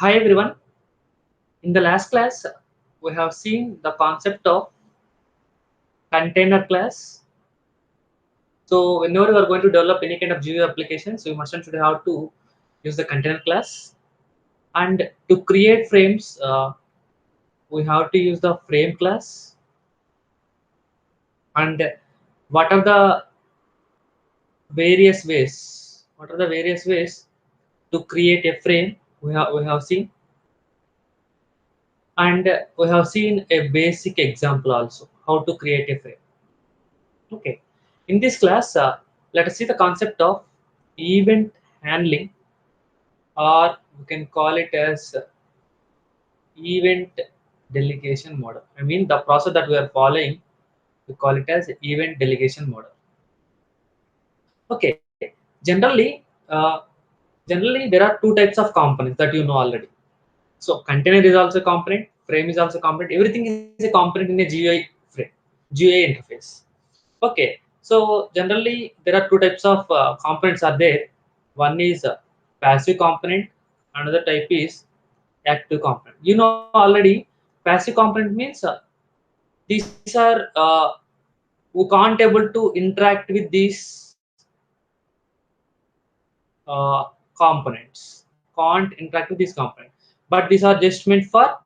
Hi everyone. In the last class, we have seen the concept of container class. So whenever you are going to develop any kind of GUI application, so you must and should have to use the container class. And to create frames, we have to use the frame class. And what are the various ways? What are the various ways to create a frame? We have seen, and we have seen a basic example also how to create a frame. Okay, in this class, let us see the concept of event handling, or we can call it as event delegation model. I mean, the process that we are following, we call it as event delegation model. Okay, generally there are two types of components that you know already. So container is also a component, frame is also a component. Everything is a component in a GUI frame, GUI interface. Okay, so generally there are two types of components are there. One is passive component, another type is active component. You know already, passive component means these are we can't able to interact with these components, can't interact with these components, but these are just meant for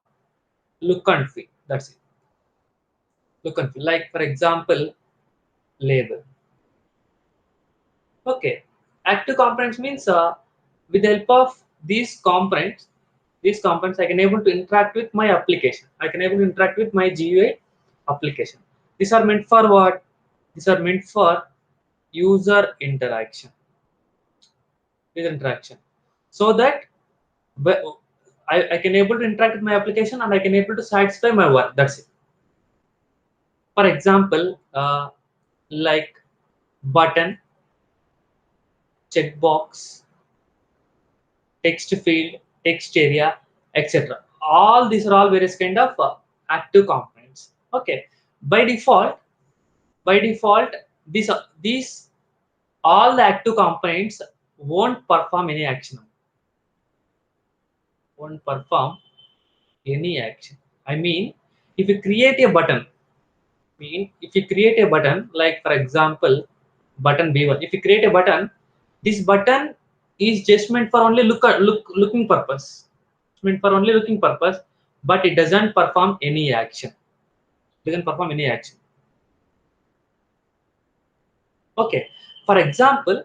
look and feel. That's it. Look and feel. Like for example, label. Okay, active components means with the help of these components I can able to interact with my application. I can able to interact with my GUI application. These are meant for what? These are meant for user interaction. User interaction, so that I can able to interact with my application and I can able to satisfy my work. That's it. For example, like button, checkbox, text field, text area, etc. All these are all various kind of active components. Okay, by default, by default, these all the active components won't perform any action. Won't perform any action. I mean, if you create a button, if you create a button, like for example, button B1. If you create a button, this button is just meant for only looking purpose. It's meant for only looking purpose, but it doesn't perform any action. Doesn't perform any action. Okay. For example,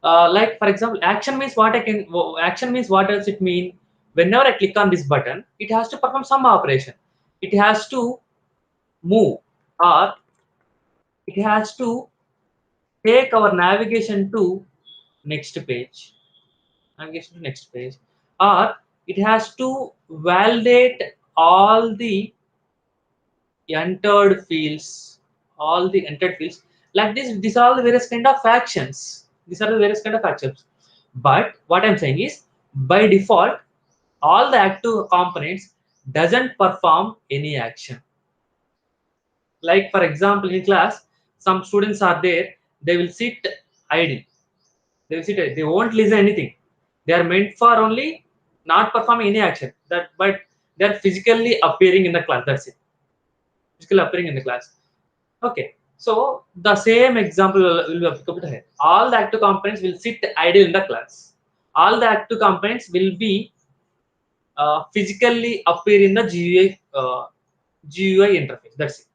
like for example, action means what I can. Action means what does it mean? Whenever I click on this button, it has to perform some operation. It has to move, or it has to take our navigation to next page. Navigation to next page, or it has to validate all the entered fields, all the entered fields. Like this, these are all the various kind of actions. These are the various kind of actions. But what I'm saying is, by default, all the active components doesn't perform any action. Like for example, in class, some students are there, they will sit idle. They will sit idle. They won't listen anything. They are meant for only not performing any action. That, but they are physically appearing in the class. That's it. Physically appearing in the class. Okay. So the same example will be applicable to here. All the active components will sit idle in the class. All the active components will be physically appear in the GUI interface. That's it.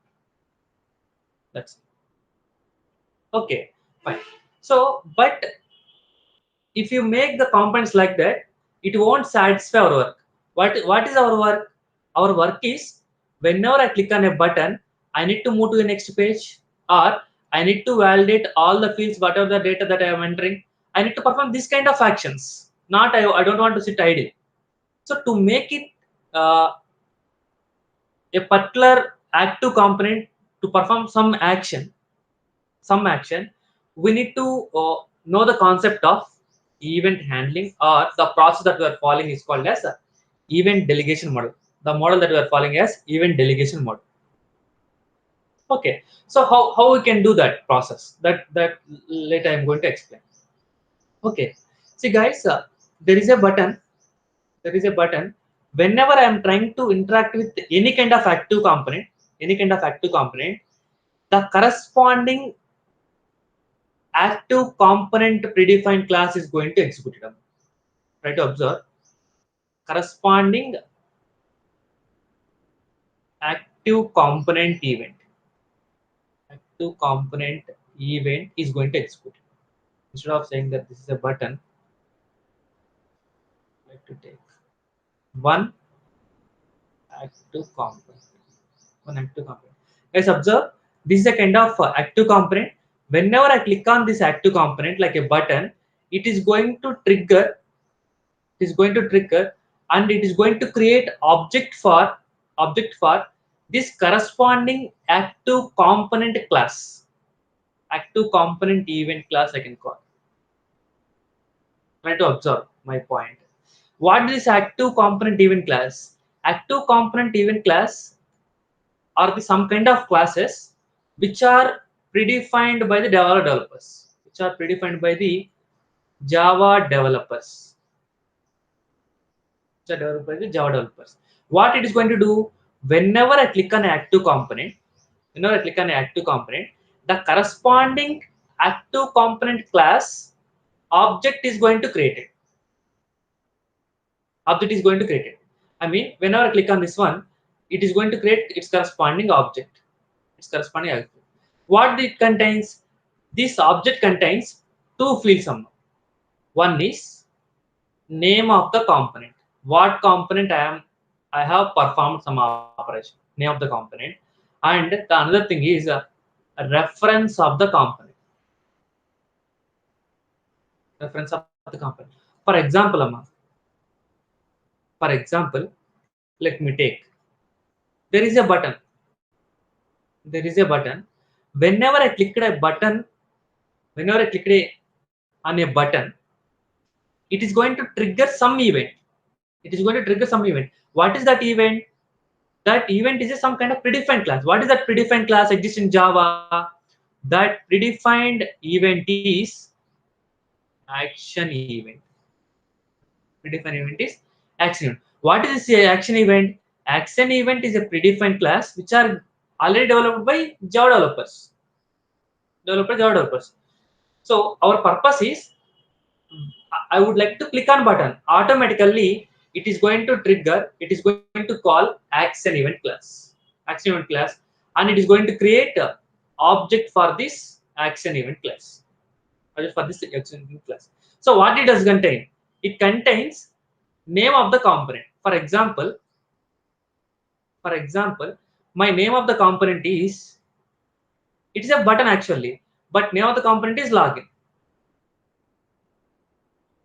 That's it. Okay. Fine. So, but if you make the components like that, it won't satisfy our work. What is our work? Our work is, whenever I click on a button, I need to move to the next page, or I need to validate all the fields, whatever the data that I am entering. I need to perform this kind of actions. Not I don't want to sit idle. So to make it uh, a particular active component to perform some action, we need to know the concept of event handling, or the process that we are following is called as event delegation model. The model that we are following as event delegation model. Okay, so how we can do that process? That later I'm going to explain. Okay, see guys, there is a button. there is a button. Whenever I am trying to interact with any kind of active component, the corresponding active component predefined class is going to execute it. Try to observe corresponding active component event. Active component event is going to execute. Instead of saying that this is a button, I like to take one active component. One active component. Guys, observe this is a kind of active component. Whenever I click on this active component like a button, it is going to trigger. It is going to trigger, and it is going to create object for this corresponding active component class. Active component event class I can call. Try to observe my point. What is active component event class? Active component event class are the some kind of classes which are predefined by the Java developers. Which are predefined by the Java developers. Which are developed by the Java developers. What it is going to do? Whenever I click on an active component, the corresponding active component class object is going to create it. Object is going to create it. I mean, whenever I click on this one, it is going to create its corresponding object. Its corresponding object. What it contains? This object contains two fields. One is name of the component. What component I have performed some operation. Name of the component. And the another thing is a reference of the component. Reference of the component. For example, let me take. There is a button. There is a button. Whenever I click a button, whenever I click on a button, it is going to trigger some event. It is going to trigger some event. What is that event? That event is some kind of predefined class. What is that predefined class exists in Java? That predefined event is action event. Predefined event is action event. What is this action event? Action event is a predefined class which are already developed by Java developers. Java developers. So our purpose is I would like to click on button. Automatically, it is going to trigger. It is going to call action event class. Action event class, and it is going to create a object for this action event class. Object for this action event class. So what it does contain? It contains name of the component. For example, my name of the component is. It is a button actually, but name of the component is login.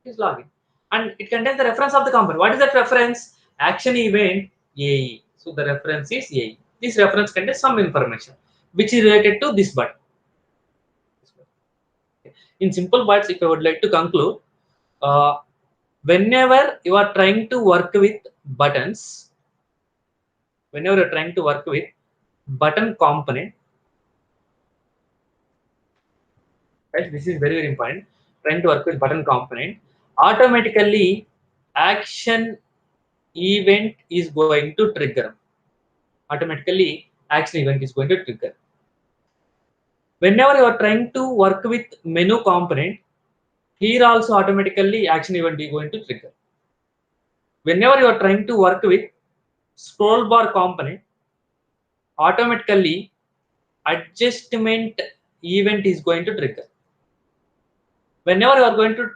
Is login, and it contains the reference of the component. What is that reference? Action event AE. So the reference is AE. This reference contains some information which is related to this button. In simple words, if I would like to conclude, uh, whenever you are trying to work with buttons, whenever you're trying to work with button component, right? This is very important. Trying to work with button component, automatically action event is going to trigger. Automatically action event is going to trigger. Whenever you are trying to work with menu component, here also automatically action event is going to trigger. Whenever you are trying to work with scroll bar component, automatically adjustment event is going to trigger. Whenever you are going to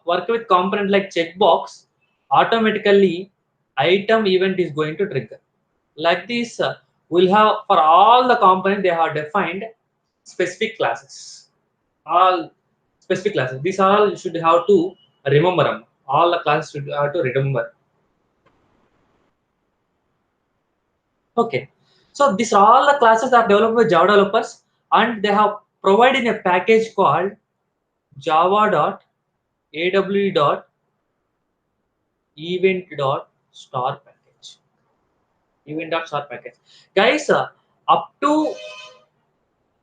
work with component like checkbox, automatically item event is going to trigger. Like this, we'll have for all the components they have defined specific classes. All specific classes. These all you should have to remember them. All the classes should have to remember. Okay. So these are all the classes are developed by Java developers, and they have provided a package called java.aw.event.star package. Event.star package. Guys, up to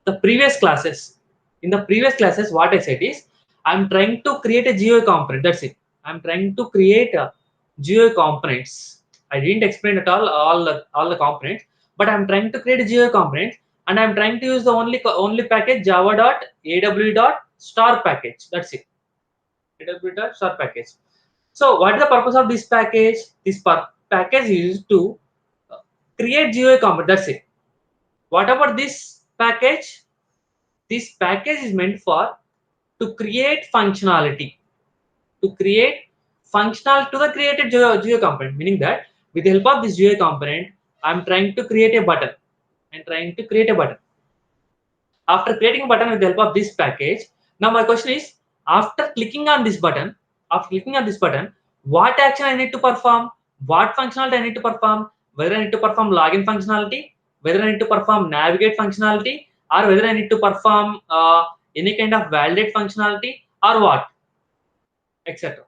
the previous classes, in the previous classes, what I said is I'm trying to create a GUI component. That's it. I'm trying to create GUI components. I didn't explain at all the components, but I'm trying to create a GUI component, and I'm trying to use the only package java.aw.star package. That's it. aw.star package. So what is the purpose of this package? This package is used to create GUI component. That's it. What about this package? This package is meant for to create functionality. To create functional to the created GUI component, meaning that with the help of this GUI component, I'm trying to create a button. I'm trying to create a button. After creating a button with the help of this package, now my question is, after clicking on this button, what action I need to perform, what functionality I need to perform, whether I need to perform login functionality, whether I need to perform navigate functionality, or whether I need to perform any kind of validate functionality, or what, etc.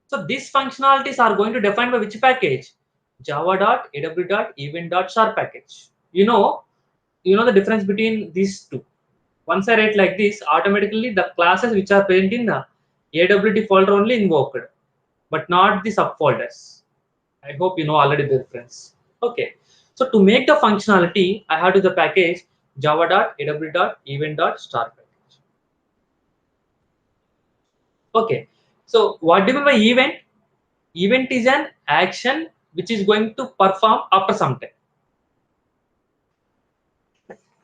So these functionalities are going to define by which package? Java.aw.event.star package. You know the difference between these two. Once I write like this, automatically the classes which are present in the AWT folder only invoked, but not the subfolders. I hope you know already the difference. Okay. So to make the functionality, I have to the package java.aw.event.star package. Okay. So what do you mean by event? Event is an action which is going to perform after some time.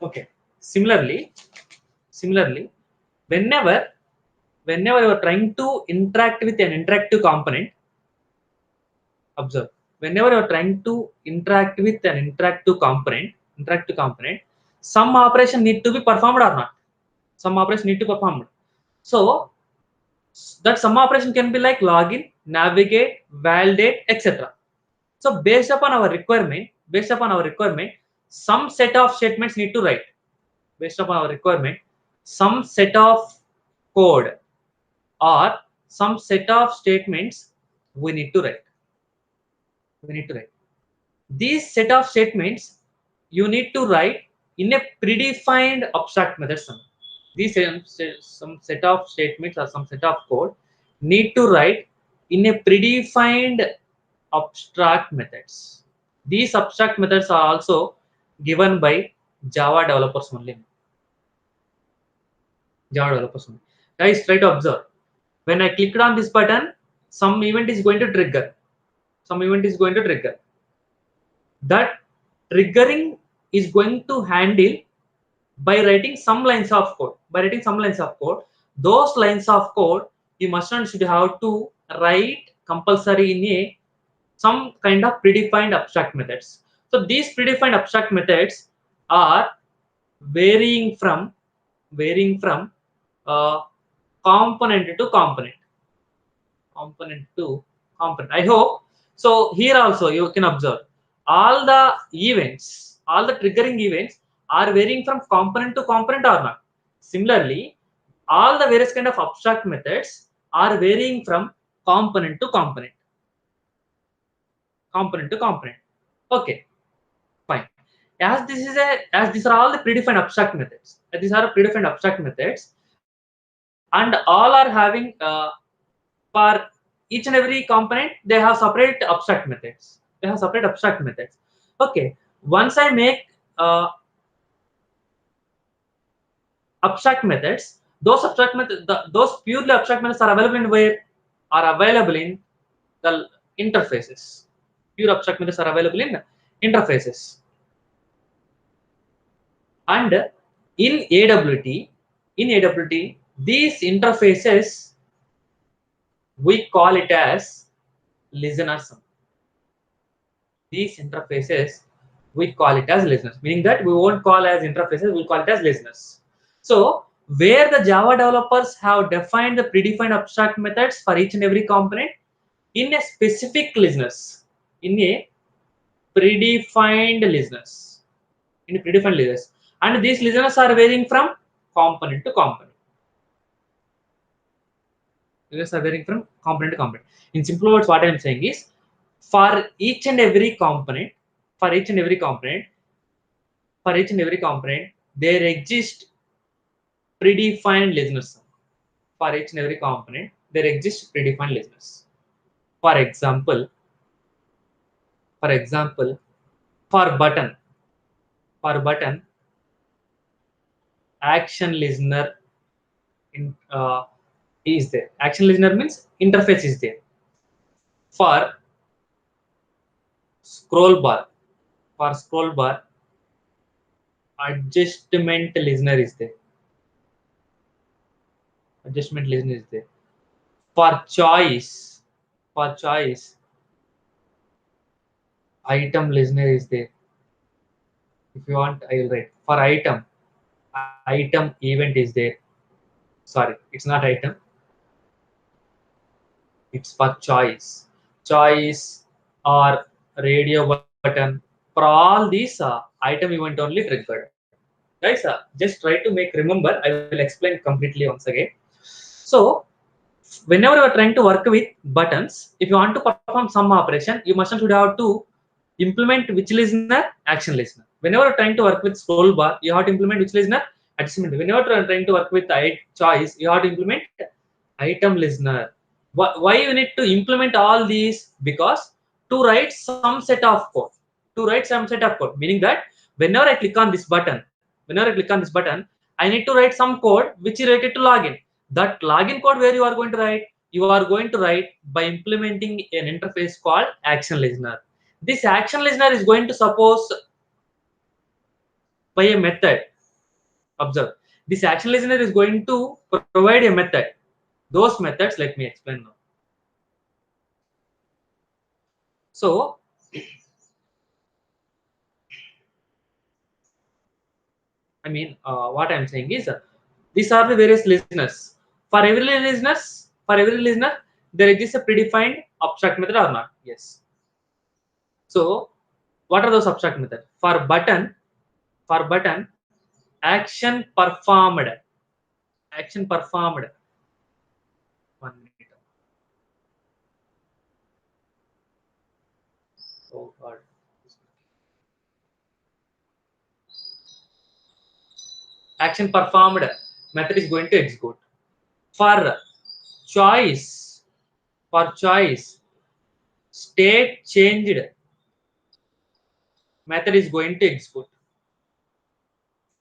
Okay. Similarly, whenever you are trying to interact with an interactive component, observe. Whenever you are trying to interact with an interactive component, some operation need to be performed or not. Some operation need to be performed. So that some operation can be like login, navigate, validate, etc. So based upon our requirement, some set of statements need to write. Based upon our requirement, some set of code or some set of statements we need to write. These set of statements you need to write in a predefined abstract method. These some set of statements or some set of code need to write in a predefined abstract methods. These abstract methods are also given by Java developers only. Guys, try to observe. When I clicked on this button, some event is going to trigger. That triggering is going to handle by writing some lines of code. Those lines of code you must and should have to write compulsory in a some kind of predefined abstract methods. So these predefined abstract methods are varying from uh, component to component. I hope so. Here also you can observe all the triggering events are varying from component to component or not. Similarly, all the various kind of abstract methods are varying from component to component. Okay, fine. As these are all the predefined abstract methods. And all are having for each and every component they have separate abstract methods. Okay. Once I make abstract methods, those purely abstract methods are available in where? Are available in the interfaces. Pure abstract methods are available in interfaces. And in AWT, these interfaces we call it as listeners. These interfaces we call it as listeners, meaning that we won't call as interfaces, we'll call it as listeners. So where the Java developers have defined the predefined abstract methods for each and every component in a specific listeners, in a predefined listeners, and these listeners are varying from component to component. In simple words, what I am saying is, for each and every component, there exist predefined listeners. For each and every component, there exist predefined listeners. For example, for example, for button, for button, action listener in, is there. Action listener means interface is there. For scroll bar, for scroll bar, adjustment listener is there. Adjustment listener is there. For choice, for choice, item listener is there. If you want, I will write. For item event is there. Sorry, it's not item. It's for choice. Choice or radio button. For all these item event only triggered. Guys, just try to make remember. I will explain completely once again. So, whenever you are trying to work with buttons, if you want to perform some operation, you must should have to implement which listener, action listener. Whenever you're trying to work with scroll bar, you have to implement which listener, adjustment. Whenever you're trying to work with choice, you have to implement item listener. Why you need to implement all these? Because to write some set of code, to write some set of code, meaning that whenever I click on this button, whenever I click on this button, I need to write some code which is related to login. That login code where you are going to write, you are going to write by implementing an interface called action listener. This action listener is going to suppose by a method. Observe. This action listener is going to provide a method. Those methods, let me explain now. So, I mean, what I'm saying is, these are the various listeners. For every listener, there exists a predefined abstract method or not? Yes. So, what are those abstract methods? For button, action performed, action performed. 1 minute. Oh God. Action performed method is going to execute. For choice, for choice, state changed method is going to execute.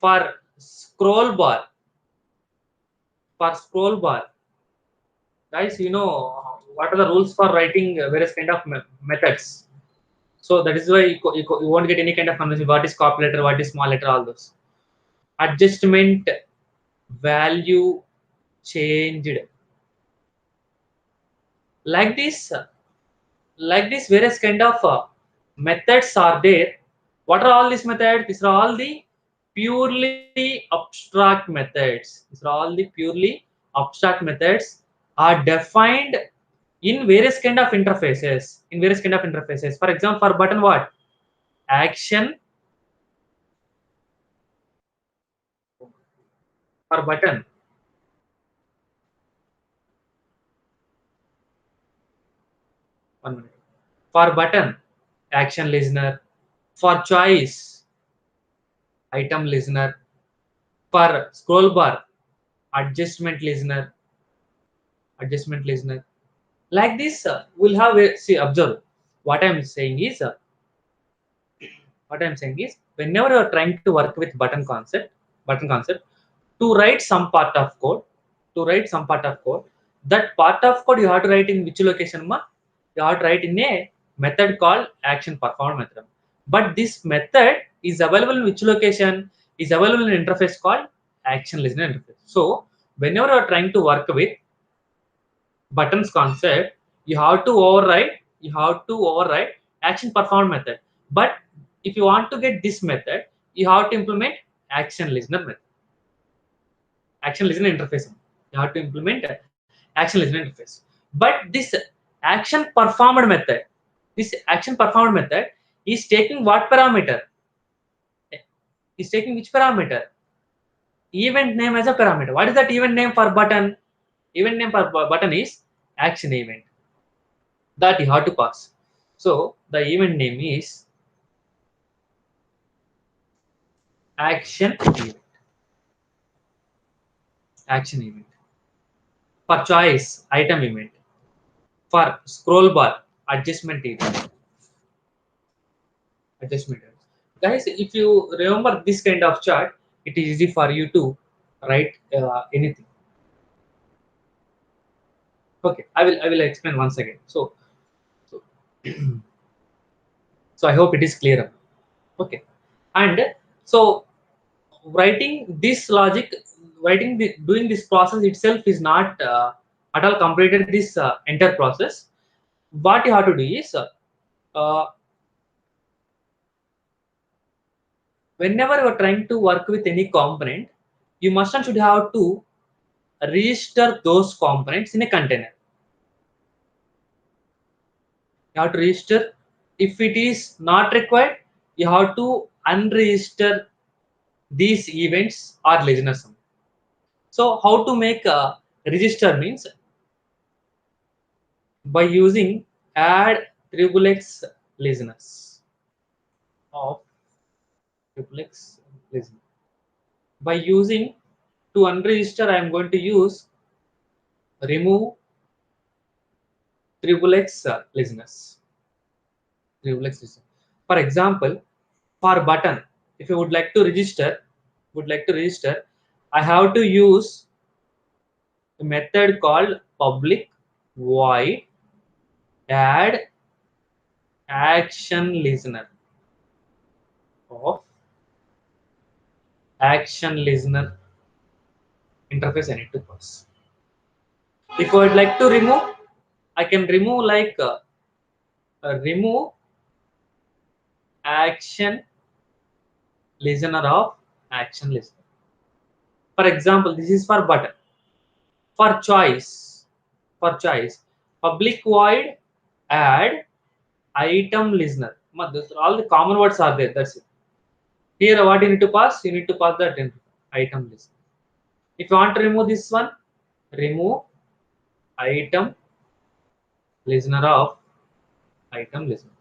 For scroll bar, for scroll bar, guys, you know what are the rules for writing various kind of methods. So that is why you won't get any kind of confusion. What is capital letter, what is small letter, all those. Adjustment value changed. Like this, various kind of methods are there. What are all these methods? These are all the purely abstract methods. These are all the purely abstract methods are defined in various kind of interfaces. In various kind of interfaces. For example, for button, what? Action. For button, one minute. For button, action listener. For choice, item listener. For scroll bar, adjustment listener. Adjustment listener. Like this, we'll have a, see, observe. What I'm saying is, whenever you're trying to work with button concept, to write some part of code, to write some part of code, that part of code you have to write in which location, ma? You have to write in a method called action performed method. But this method is available in which location? Is available in interface called action listener interface. So whenever you're trying to work with buttons concept, you have to override action performed method. But if you want to get this method, you have to implement action listener method, action listener interface. You have to implement action listener interface. But this action performed method, this action performed method is taking what parameter? Is taking which parameter? Event name as a parameter. What is that event name for button? Event name for button is action event, that you have to pass. So the event name is action event. Action event. For choice, item event. For scroll bar, adjustment event. Adjustment event. Guys, if you remember this kind of chart, it is easy for you to write anything. Okay, I will explain once again. So, so I hope it is clear. Okay, and so writing this logic, doing this process itself is not at all completed this entire process. What you have to do is uh, whenever you are trying to work with any component, you must and should have to register those components in a container. You have to register. If it is not required, you have to unregister these events or listeners. So how to make a register means by using add triplex listeners of triplex listener. By using to unregister, I am going to use remove triplex listeners. Triplex listener. For example, for button, if you would like to register, I have to use a method called public void add action listener of action listener interface I need to pass. If I would like to remove, I can remove like remove action listener of action listener. For example, this is for button. For choice, public void add item listener. All the common words are there. That's it. Here, what you need to pass? You need to pass that in item listener. If you want to remove this one, remove item listener of item listener.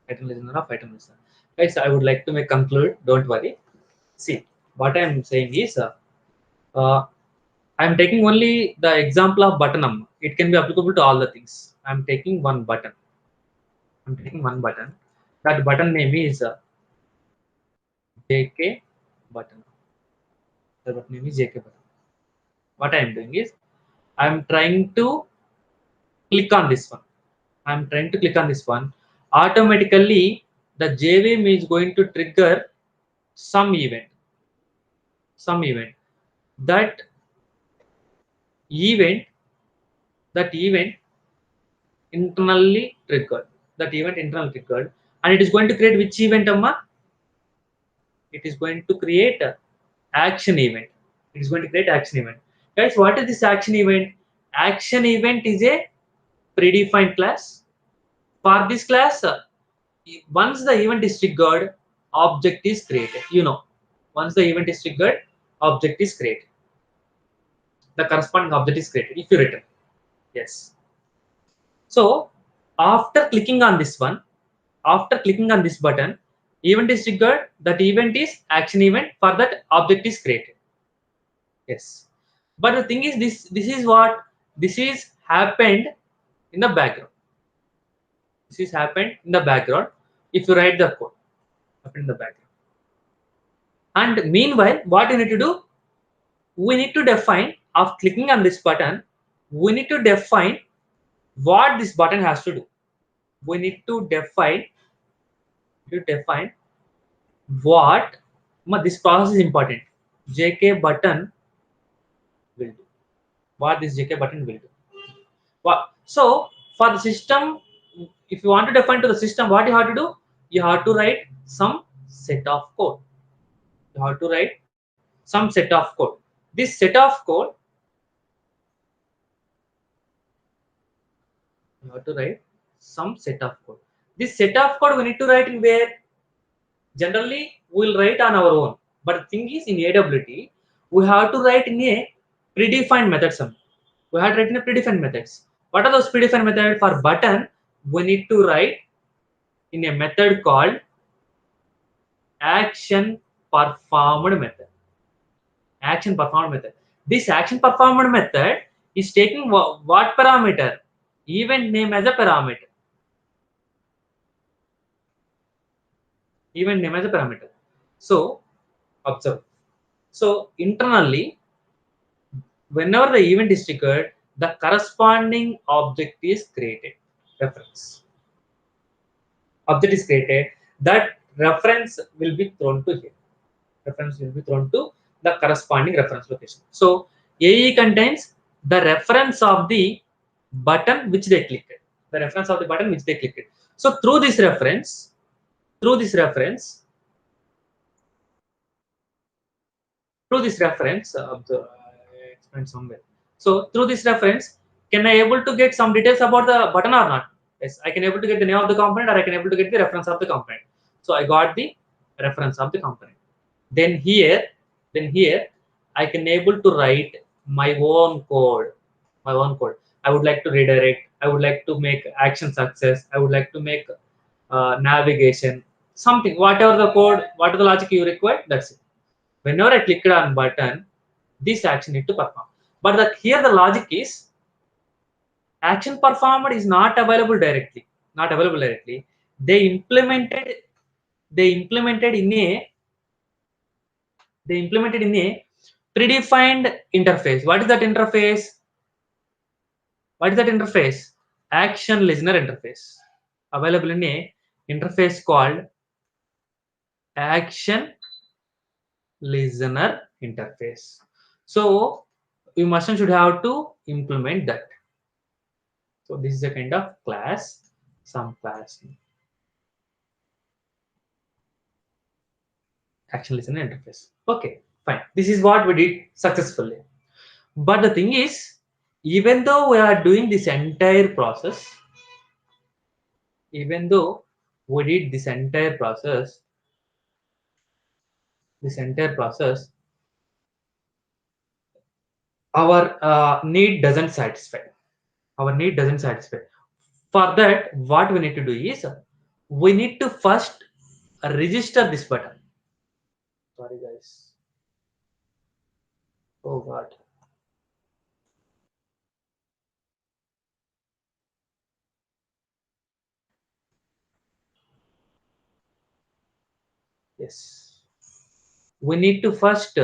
Item listener of item listener. Guys, I would like to make conclude. Don't worry. See, what I am saying is, uh, I am taking only the example of button. It can be applicable to all the things. I am taking one button. I'm taking one button. That button name is JK button. The button name is JK button. What I am doing is, I am trying to click on this one. I am trying to click on this one. Automatically, the JVM is going to trigger some event. Some event. That event, that event internally triggered. That event internally triggered, and it is going to create which event, Amma? It is going to create a action event. It is going to create action event. Guys, what is this action event? Action event is a predefined class. For this class, once the event is triggered, object is created. Once the event is triggered, object is created. The corresponding object is created if you return. Yes. So after clicking on this one, after clicking on this button, event is triggered. That event is action event. For that, object is created. Yes. But the thing is, this is happened in the background. This is happened in the background. If you write the code, happened in the background. And meanwhile, what you need to do? We need to define, after clicking on this button, we need to define what this button has to do. We need to define what this process is important. JK button will do. What this JK button will do. What? So for the system, if you want to define to the system, what you have to do? You have to write some set of code. You have to write some set of code. This set of code, you have to write some set of code. This set of code we need to write in where? Generally, we will write on our own. But the thing is, in AWT, we have to write in a predefined method. We have to write in a predefined methods. What are those predefined methods? For button, we need to write in a method called action performed method. Action performed method. This action performed method is taking what parameter? Event name as a parameter. Event name as a parameter. So observe. So internally, whenever the event is triggered, the corresponding object is created. Reference. Object is created. That reference will be thrown to here. Reference will be thrown to the corresponding reference location. So AE contains the reference of the button which they clicked. The reference of the button which they clicked. So through this reference, I explained somewhere. So through this reference, can I able to get some details about the button or not? Yes, I can able to get the name of the component, or I can able to get the reference of the component. So I got the reference of the component. Then here, then here, I can able to write my own code. My own code. I would like to redirect. I would like to make action success. I would like to make navigation. Something, whatever the code, whatever the logic you require, that's it. Whenever I clicked on button, this action need to perform. But here the logic is action performed is not available directly. Not available directly. They implemented. They implemented in a. They implemented in a predefined interface. What is that interface? What is that interface? Action listener interface. Available in a interface called action listener interface. So you must and should have to implement that. So this is a kind of class, some class action listener interface. Okay, fine. This is what we did successfully. But the thing is, even though we are doing this entire process, even though we did this entire process, our need doesn't satisfy. Our need doesn't satisfy. For that, what we need to do is we need to first register this button. Sorry, guys. Oh God. Yes. We need to first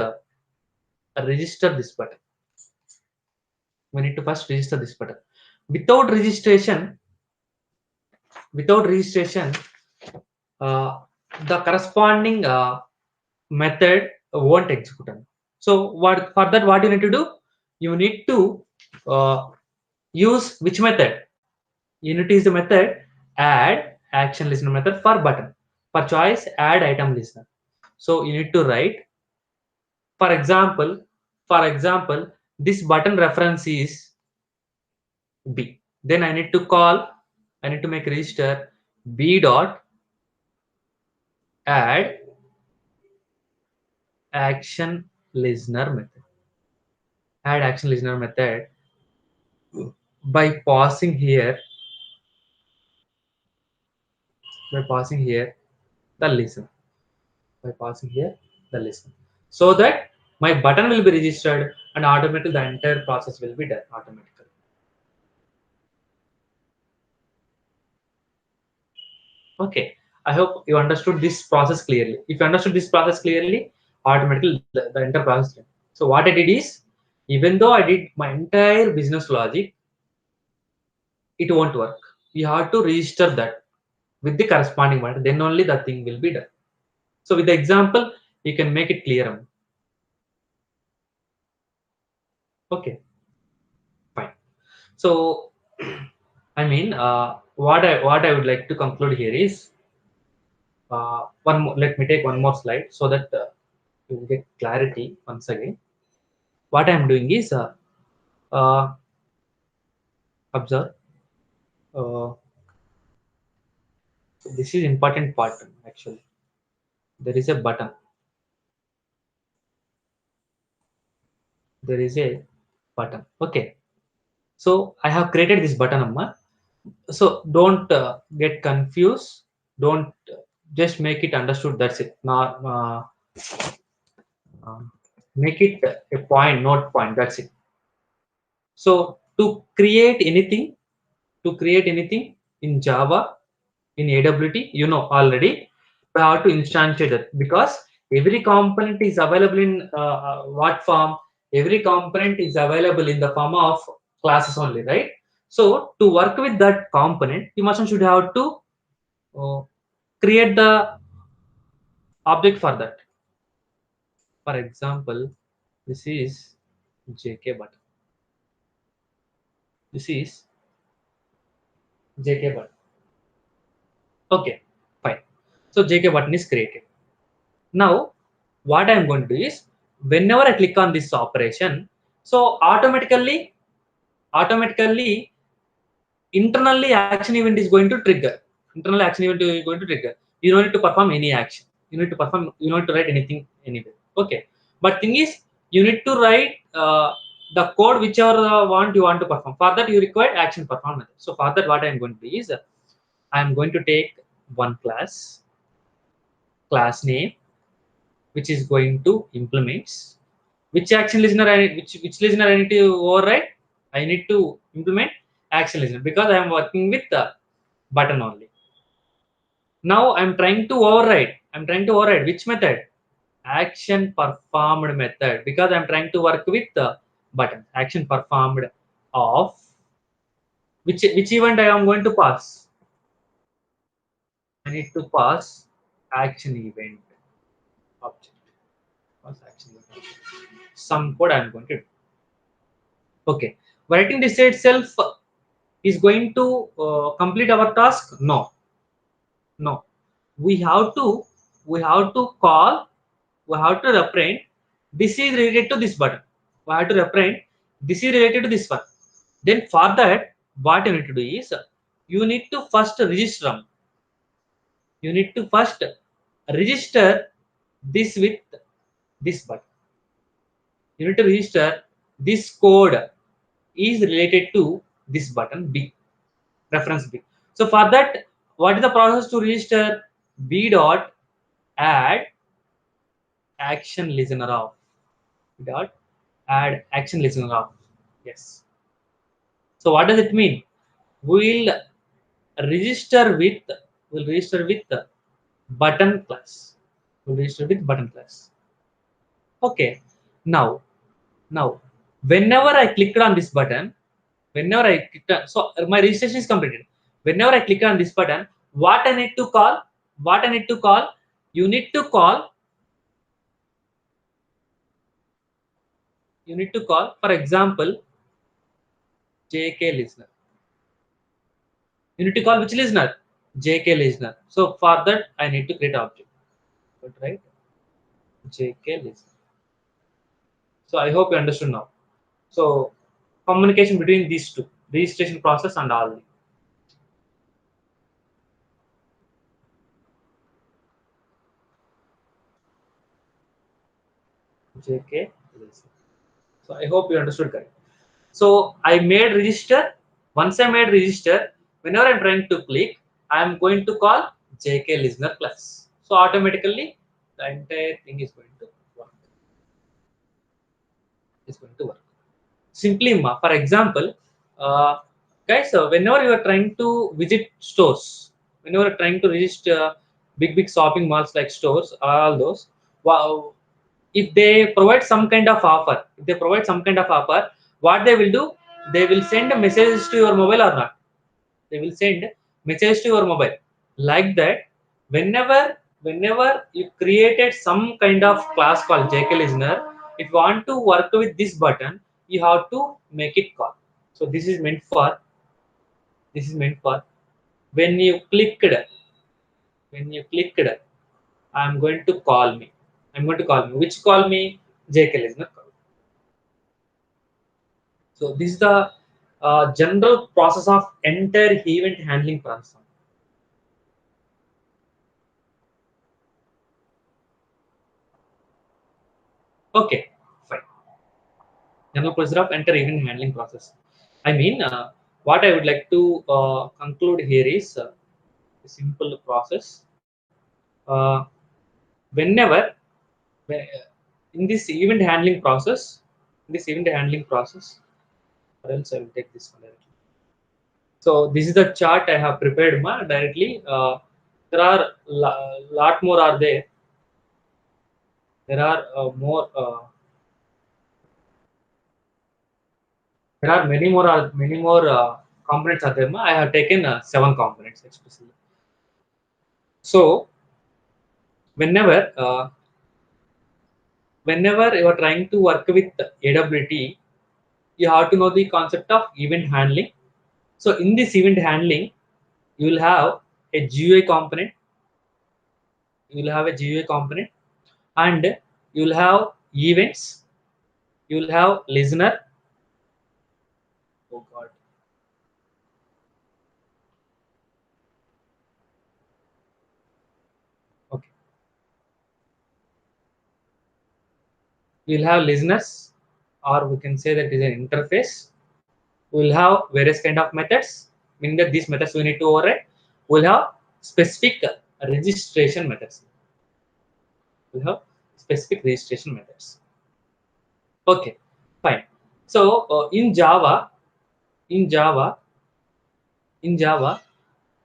register this button. We need to first register this button. Without registration, without registration, uh, the corresponding method won't execute. So what for that? What you need to do? You need to use which method? You need to use the method add action listener method for button. For choice, add item listener. So you need to write. For example, this button reference is B. Then I need to make register B dot add action listener method. Add action listener method by passing here, by passing here the listen. By passing here the listen. So that my button will be registered and automatically the entire process will be done automatically. Okay. I hope you understood this process clearly. If you understood this process clearly, automatically the entire process. So what I did is, even though I did my entire business logic, it won't work. You have to register that with the corresponding one. Then only the thing will be done. So with the example, you can make it clear. Okay, fine. So I mean, what I would like to conclude here is one more. Let me take one more slide so that you will get clarity once again. What I am doing is uh, observe. Uh, this is important part actually. There is a button. There is a button. Okay. So I have created this button, Amma. So don't get confused. Don't just make it understood. That's it. Not uh, make it a point, note point. That's it. So to create anything, in Java, in AWT, you know already, we have to instantiate it, because every component is available in what form? Every component is available in the form of classes only, right? So to work with that component, you must should have to uh, create the object for that. For example, this is JK button. This is JK button. Okay, fine. So JK button is created. Now, what I am going to do is, whenever I click on this operation, so automatically, internally action event is going to trigger. Internal action event is going to trigger. You don't need to perform any action. You need to perform. You don't need to write anything anywhere. Okay. But thing is, you need to write the code whichever want you want to perform. For that, you require action perform method. So for that, what I am going to do is, I am going to take one class name, which is going to implement which action listener which listener I need to override. I need to implement action listener, because I am working with the button only. Now I'm trying to override which method? Action performed method, because I'm trying to work with the button. Action performed of which event I am going to pass? I need to pass action event object. Pass action event. Some code I'm going to do. Okay. Writing this itself is going to complete our task? No, no. We have to call, we have to represent this is related to this button. We have to represent this is related to this one. Then for that, what you need to do is, you need to first register them. You need to first register this with this button. You need to register this code is related to this button B, reference B. So for that, what is the process to register? B dot add action listener of. B dot add action listener of. Yes. So what does it mean? We'll register with we'll register with the button class. We'll register with button class. Okay. Now, whenever I clicked on this button, whenever I clicked on, so my registration is completed. Whenever I click on this button, what I need to call? What I need to call? You need to call. You need to call. For example, JK listener. You need to call which listener? JK listener. So for that, I need to create object. Right? JK listener. So I hope you understood now. So communication between these two, registration process and all. JK listener. So I hope you understood, guys. So I made register. Once I made register, whenever I'm trying to click, I'm going to call JK listener class. So automatically the entire thing is going to work. Is going to work. Simply, for example, guys, whenever you are trying to visit stores, whenever you are trying to register big shopping malls like stores, all those, wow, if they provide some kind of offer, what they will do, they will send a message to your mobile or not? They will send message to your mobile. Like that, whenever you created some kind of class called JK listener, if you want to work with this button, you have to make it call. So this is meant for when you clicked, I'm going to call me. I'm going to call me. Which call me? JK listener call. So this is the general process of entire event handling process. Okay, fine. General procedure of entire event handling process. I mean, what I would like to conclude here is a simple process. Uh, whenever whe- in this event handling process, or else I will take this one directly. So this is the chart I have prepared directly. There are lot more are there. There are more. There are many more components are there. I have taken 7 components especially. So whenever whenever you are trying to work with AWT, you have to know the concept of event handling. So in this event handling, you will have a GUI component. You will have a GUI component, and you will have events. You will have listener. Oh God. Okay. You will have listeners, or we can say that it is an interface. We will have various kind of methods, meaning that these methods we need to override. We will have specific registration methods. We will have specific registration methods. Okay, fine. So in Java, in Java,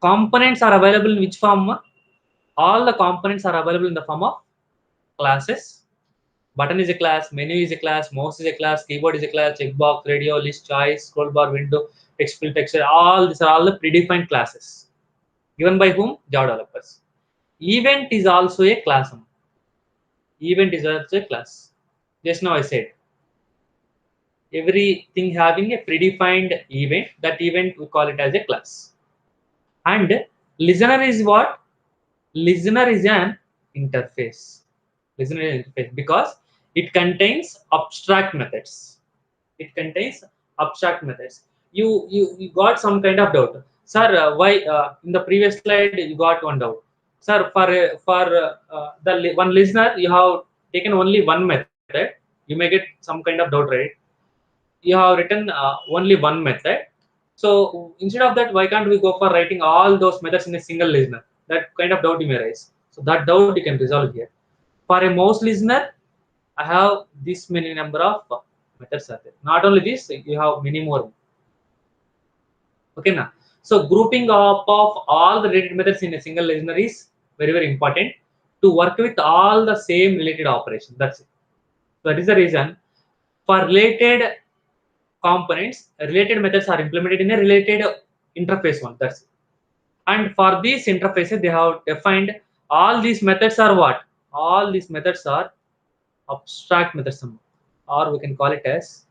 components are available in which form? All the components are available in the form of classes. Button is a class, menu is a class, mouse is a class, keyboard is a class, checkbox, radio, list, choice, scroll bar, window, text field, texture. All these are all the predefined classes given by whom? Java developers. Event is also a class. Event is also a class. Just now I said everything having a predefined event. That event we call it as a class. And listener is what? Listener is an interface. Listener is an interface because it contains abstract methods. It contains abstract methods. You got some kind of doubt, sir. Why in the previous slide you got one doubt, sir? For one listener, you have taken only one method. You may get some kind of doubt, right? You have written only one method. So instead of that, why can't we go for writing all those methods in a single listener? That kind of doubt you may raise. So that doubt you can resolve here. For a mouse listener, I have this many number of methods are there. Not only this, you have many more. Okay, now. So grouping up of all the related methods in a single listener is very important to work with all the same related operations. That's it. So that is the reason for related components, related methods are implemented in a related interface one. That's it. And for these interfaces, they have defined all these methods are what? All these methods are abstract methods, or we can call it as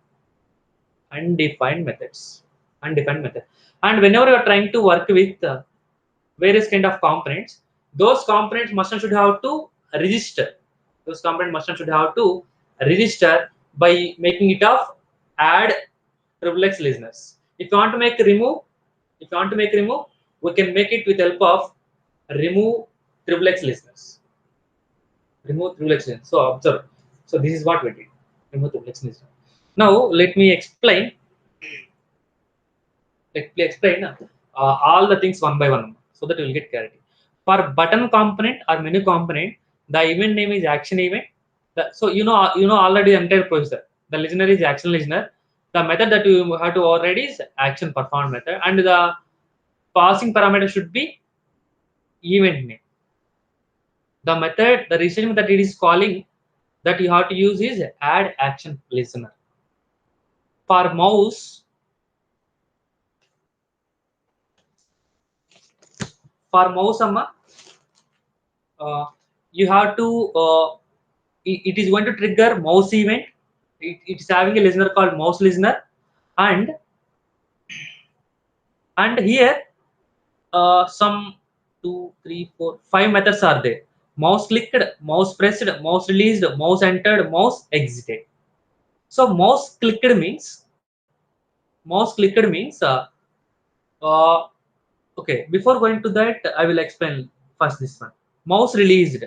undefined methods. Undefined method. And whenever you are trying to work with various kind of components, those components must and should have to register. Those components must and should have to register by making it of add privileged listeners. If you want to make remove, if you want to make remove, we can make it with help of remove privileged listeners. Remove privileged listeners. So observe. So this is what we did. Remove privileged listeners. Now let me explain. Let me explain all the things one by one so that you will get clarity. For button component or menu component, the event name is action event. So you know already the entire procedure. The listener is action listener. The method that you have to override is action performed method, and the passing parameter should be event name. The method, the registration that it is calling that you have to use is add action listener. For mouse, for mouse, uh, you have to it is going to trigger mouse event. It's having a listener called mouse listener, and here some 2, 3, 4, 5 methods are there. Mouse clicked, mouse pressed, mouse released, mouse entered, mouse exited. So mouse clicked means uh, okay. Before going to that, I will explain first this one. Mouse released,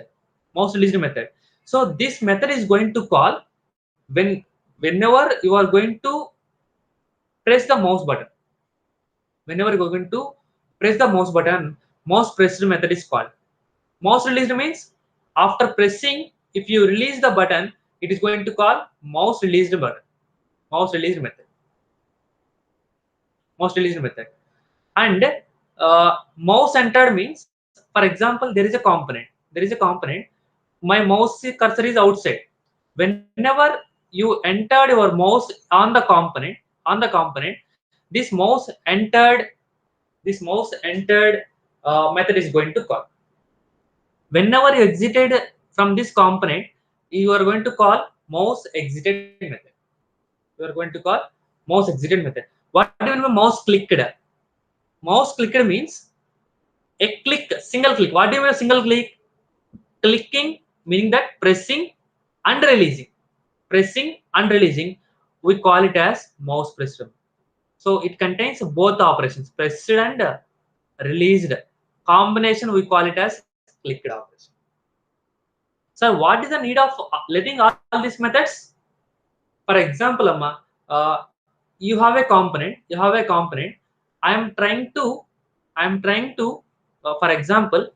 mouse released method. So this method is going to call whenever you are going to press the mouse button. Whenever you are going to press the mouse button, mouse pressed method is called. Mouse released means after pressing, if you release the button, it is going to call mouse released button. Mouse released method. most released method. And mouse entered means, for example, there is a component. There is a component. My mouse cursor is outside. Whenever you entered your mouse on the component, this mouse entered. This mouse entered method is going to call. Whenever you exited from this component, you are going to call mouse exited method. You are going to call mouse exited method. What do you mean by mouse clicked? Mouse clicked means a click, single click. What do you mean by single click? Clicking meaning that pressing and releasing. Pressing and releasing, we call it as mouse pressed. So it contains both operations, pressed and released. Combination we call it as clicked operation. So what is the need of letting all these methods? For example, Amma, you have a component. You have a component. I am trying to. For example,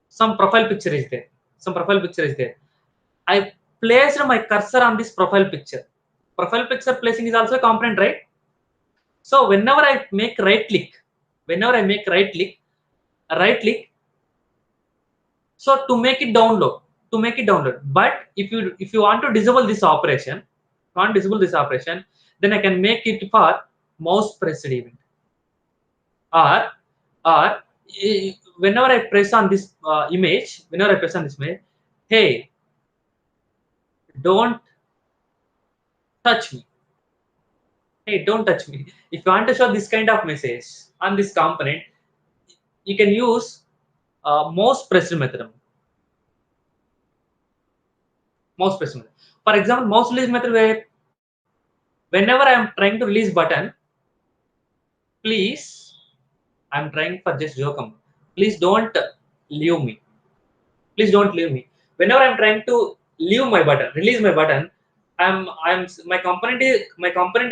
some profile picture is there. Some profile picture is there. I placed my cursor on this profile picture. Profile picture placing is also a component, right? So whenever I make right click, whenever I make right click. So to make it download. But if you want to disable this operation, then I can make it for mouse pressed event. Or whenever I press on this image, hey, don't touch me. Hey, don't touch me. If you want to show this kind of message on this component, you can use mouse pressed method. Mouse pressed method. For example, mouse release method where whenever I am trying to release button, please, I'm trying for just joke. Please don't leave me. Please don't leave me. Whenever I'm trying to leave my button, release my button, my component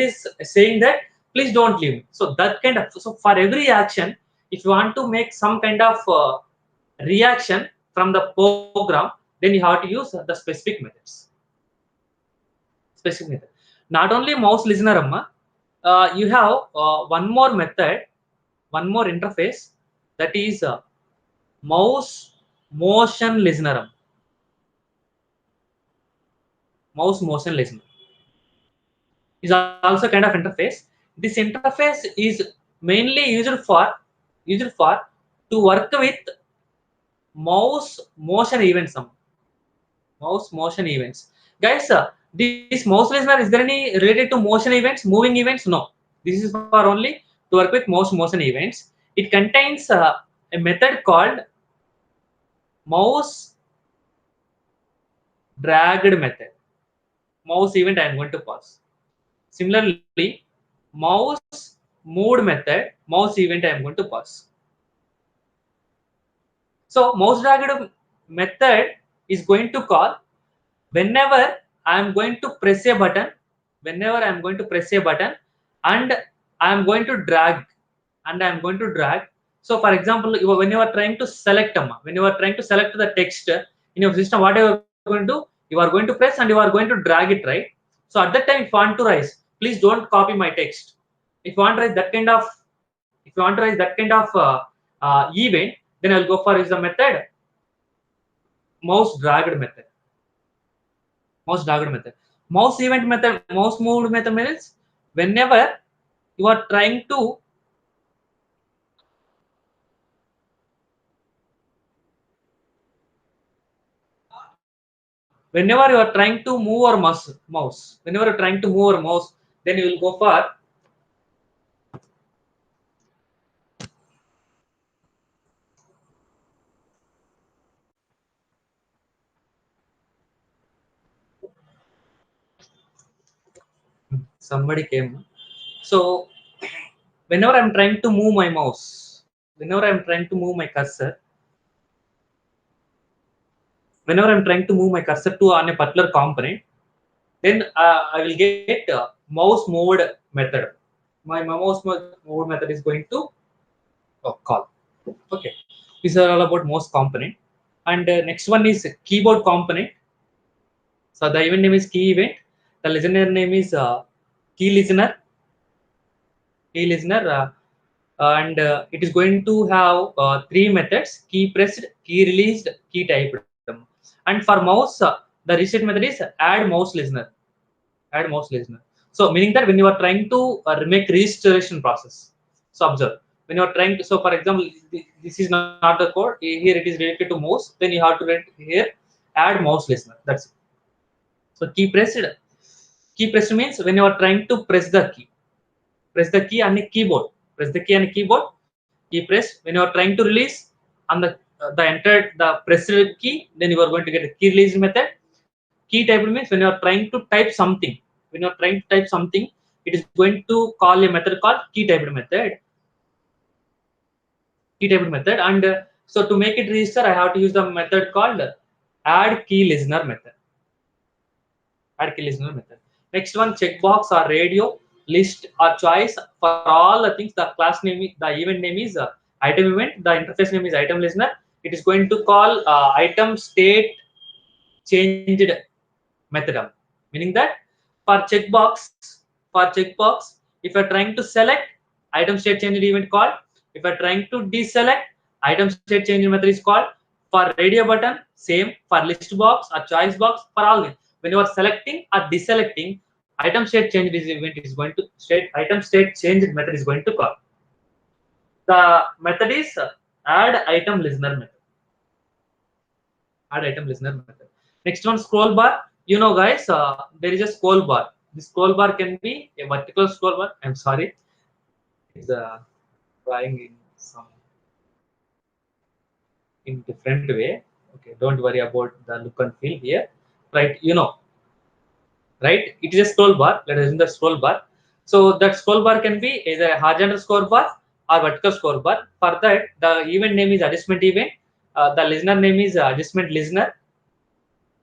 is saying that please don't leave me. So that kind of, so for every action, if you want to make some kind of reaction from the program, then you have to use the specific methods. Specific method. Not only mouse listener, Amma, you have one more method, one more interface, that is mouse motion listener. Mouse motion listener is also kind of interface. This interface is mainly used for to work with mouse motion events. Mouse motion events, guys. This mouse listener, is there any related to motion events, moving events? No. This is for only to work with mouse motion events. It contains a method called mouse dragged method. Mouse event I am going to pass. Similarly, mouse moved method, mouse event I am going to pass. So mouse dragged method is going to call whenever I am going to press a button, whenever I am going to press a button, and I am going to drag, So for example, when you are trying to select, when you are trying to select the text in your system, what you are going to do? You are going to press and you are going to drag it, right? So at that time, if you want to rise, please don't copy my text. If you want to rise that kind of, event, then I'll go for is the method mouse dragged method. Mouse dragged method. Mouse event method, mouse moved method means whenever you are trying to move our mouse, whenever you're trying to move our mouse, then you will go for somebody came. So whenever I'm trying to move my mouse, whenever I'm trying to move my cursor, whenever I'm trying to move my cursor to on a particular component, then I will get mouse moved method. My mouse moved method is going to call. Okay, these are all about mouse component. And next one is keyboard component. So the event name is key event. The listener name is key listener. key listener, and it is going to have three methods: key pressed, key released, key typed. And for mouse, the reset method is add mouse listener. Add mouse listener. So meaning that when you are trying to make registration process, so observe, when you are trying to, so for example, this is not the code here, it is related to mouse, then you have to write here add mouse listener. That's it. So key pressed means when you are trying to press the key, press the key on a keyboard, press the key on a keyboard, key press. When you are trying to release on the entered the pressed key, then you are going to get a key release method. Key type means when you are trying to type something, when you are trying to type something, it is going to call a method called key typed method. Key typed method. And so to make it register, I have to use the method called add key listener method. Add key listener method. Next one, checkbox or radio, list or choice. For all the things, the class name, the event name is item event, the interface name is item listener. It is going to call item state changed method, meaning that for checkbox, if you're trying to select, item state changed event called. If you're trying to deselect, item state changed method is called. For radio button, same. For list box or choice box, for all these, when you are selecting or deselecting, item state changed event is going to item state changed method is going to call. The method is add item listener method. Add item listener method. Next one, scroll bar. You know, guys, there is a scroll bar. The scroll bar can be a vertical scroll bar. I'm sorry, it's drawing in some in different way. Okay, don't worry about the look and feel here. Right, you know, right? It is a scroll bar. Let us in the scroll bar. So that scroll bar can be either a horizontal scroll bar or vertical scroll bar. For that, the event name is adjustment event. The listener name is adjustment listener.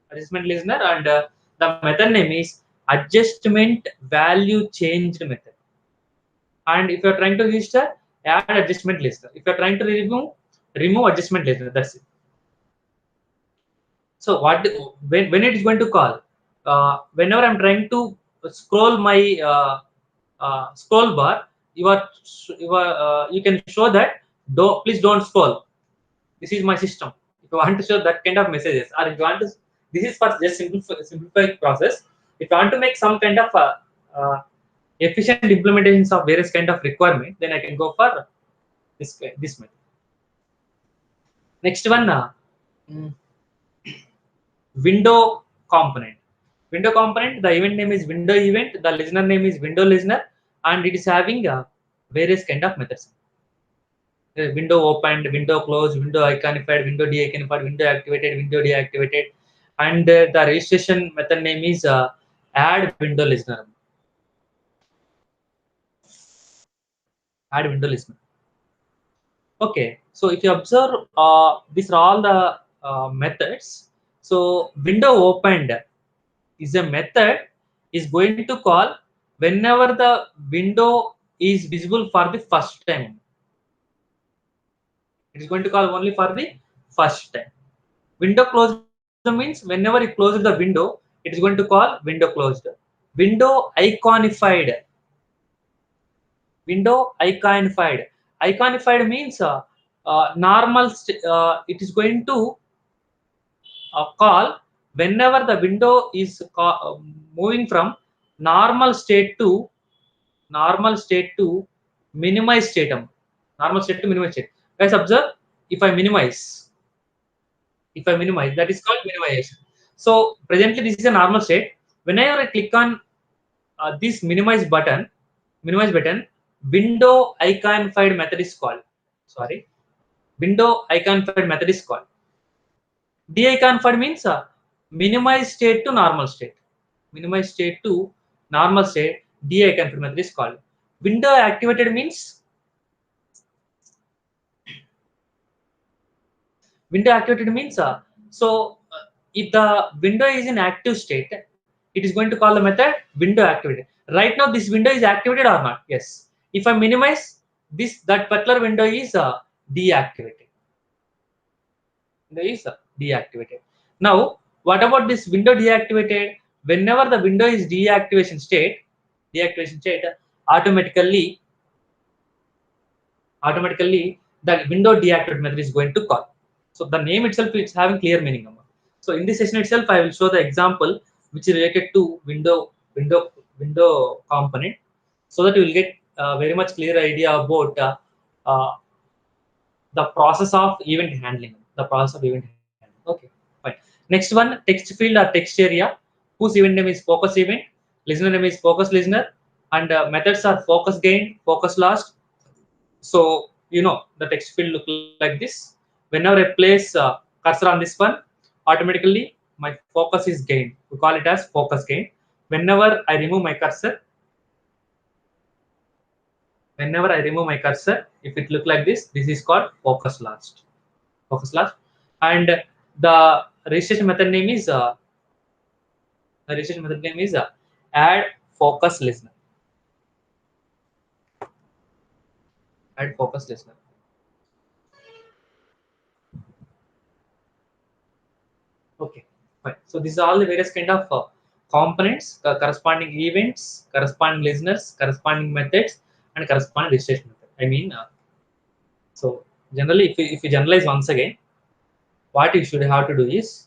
And the method name is adjustment value changed method. And if you are trying to register, add adjustment listener. If you are trying to remove adjustment listener. That's it. So when it is going to call, whenever I'm trying to scroll my scroll bar, you can show that please don't scroll. This is my system. If you want to show that kind of messages, or if you want to, this is for just simplified process. If you want to make some kind of efficient implementations of various kind of requirement, then I can go for this method. Next one, mm, window component. Window component, the event name is window event, the listener name is window listener, and it is having various kind of methods. Window opened, window closed, window iconified, window deiconified, window activated, window deactivated, and the registration method name is add window listener. Add window listener. Okay, so if you observe, these are all the methods. So window opened is a method is going to call whenever the window is visible for the first time. It is going to call only for the first time. Window closed means whenever you close the window, it is going to call window closed. Window iconified. Window iconified. Iconified means normal. It is going to call whenever the window is moving from normal state to minimize statum. Normal state to minimize state. Guys, observe. If I minimize, that is called minimization. So presently this is a normal state. Whenever I click on this minimize button, window iconified method is called. Sorry, window iconified method is called. De-iconified means minimize state to normal state. Minimize state to normal state. De-iconified method is called. Window activated means if the window is in active state, it is going to call the method window activated. Right now this window is activated or not? Yes. If I minimize this, that particular window is deactivated. Now what about this window deactivated? Whenever the window is deactivation state, automatically automatically the window deactivate method is going to call. So the name itself is having clear meaning. So in this session itself, I will show the example which is related to window component, so that you will get very much clear idea about uh, the process of event handling. The process of event handling. Okay, fine. Next one, text field or text area, whose event name is focus event, listener name is focus listener, and methods are focus gain, focus lost. So the text field look like this. Whenever I place cursor on this one, automatically my focus is gained. We call it as focus gain. Whenever I remove my cursor, if it look like this is called focus lost. Focus lost. And the registration method name is add focus listener. Add focus listener. Okay, fine. So these are all the various kind of components, corresponding events, corresponding listeners, corresponding methods, and corresponding registration method. I mean, so generally, if you generalize once again, what you should have to do is,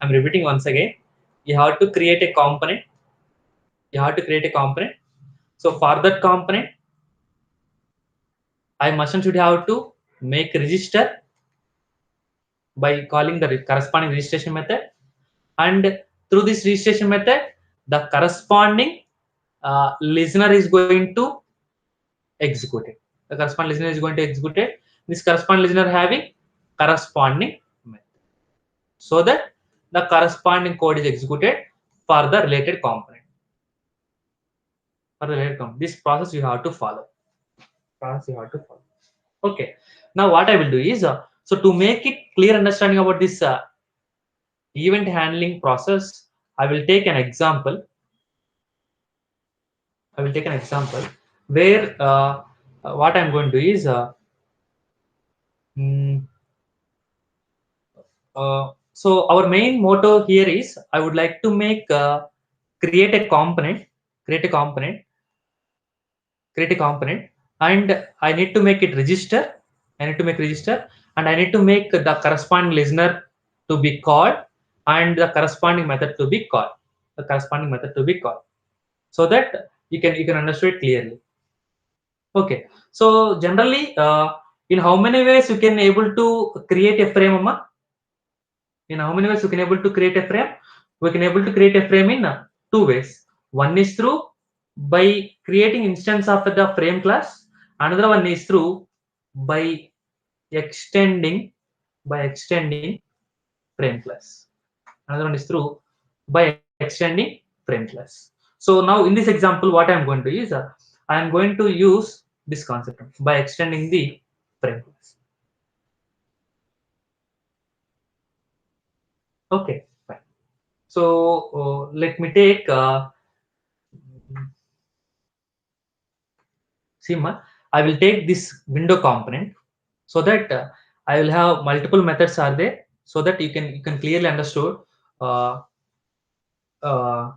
I'm repeating once again, you have to create a component. So for that component, I must should have to make register by calling the corresponding registration method, and through this registration method, the corresponding listener is going to execute it. The corresponding listener is going to execute it. This corresponding listener having corresponding method, so that the corresponding code is executed for the related component. This process you have to follow. Okay. Now what I will do is, so to make it clear understanding about this event handling process, I will take an example. Where what I'm going to do is, mm, so our main motto here is, I would like to make create a component, create a component, create a component, and I need to make it register. And I need to make the corresponding listener to be called, and the corresponding method to be called. So that you can understand it clearly. Okay. So generally, in how many ways you can able to create a frame, Amma? In how many ways you can able to create a frame? We can able to create a frame in two ways. One is through by creating instance of the frame class. Another one is through by extending frame class. Another one is through by extending frame class. So now in this example, what I'm going to do is, I am going to use this concept by extending the frame class. Okay, fine. So let me take Sima. I will take this window component, so that I will have multiple methods are there, so that you can clearly understood uh, uh,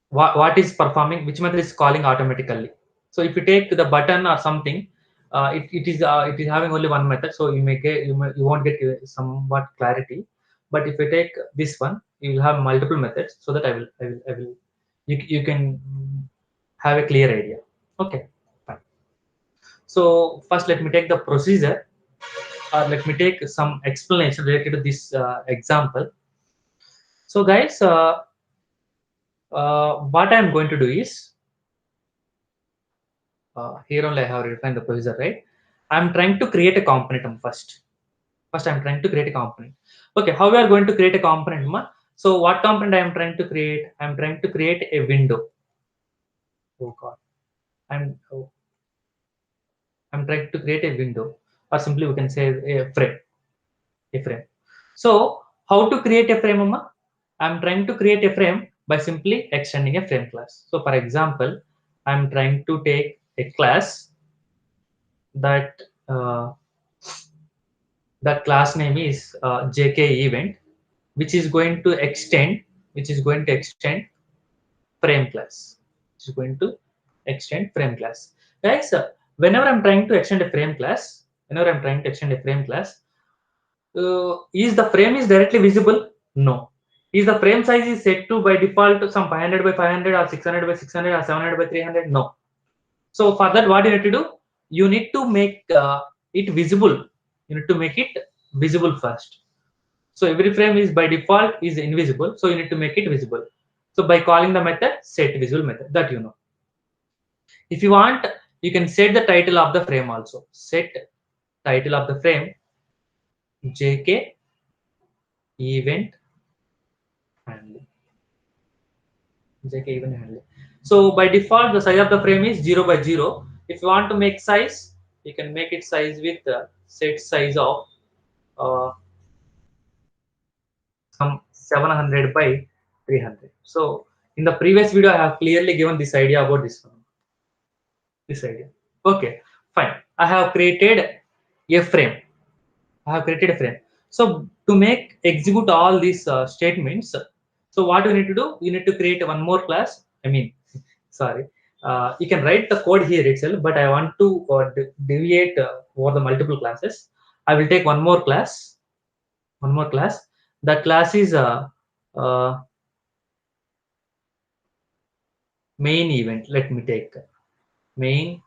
what is performing, which method is calling automatically. So if you take the button or something, it is having only one method, so you won't get somewhat clarity. But if you take this one, you will have multiple methods, so that I will you can have a clear idea. Okay, fine. So first, let me take the procedure, or let me take some explanation related to this example. So guys, what I am going to do is, here only I have defined the procedure, right? I'm trying to create a component first. I'm trying to create a component. Okay, how we are going to create a component, ma? So what component I am trying to create? I'm trying to create a window. Oh God, I'm oh, I'm trying to create a window, or simply we can say a frame. A frame. So how to create a frame, ma? I'm trying to create a frame by simply extending a frame class. So for example, I'm trying to take a class that the class name is JK event, which is going to extend frame class, which is going to extend frame class. Guys, whenever I'm trying to extend a frame class, whenever I'm trying to extend a frame class, is the frame is directly visible? No. Is the frame size is set to by default to some 500 by 500 or 600 by 600 or 700 by 300? No. So for that, what you need to do, you need to make it visible. You need to make it visible first. So every frame is by default is invisible, so you need to make it visible. So by calling the method set visible method, that you know. If you want, you can set the title of the frame also. Set title of the frame JK event handling. JK event handling. So by default, the size of the frame is 0 by 0. If you want to make size, you can make it size with set size of some 700 by 300. So in the previous video, I have clearly given this idea about this one. This idea. Okay, fine. I have created a frame. I have created a frame. So to make execute all these statements, so what you need to do? You need to create one more class. I mean, sorry. You can write the code here itself, but I want to deviate over the multiple classes. I will take one more class. One more class. That class is uh, main event. Let me take main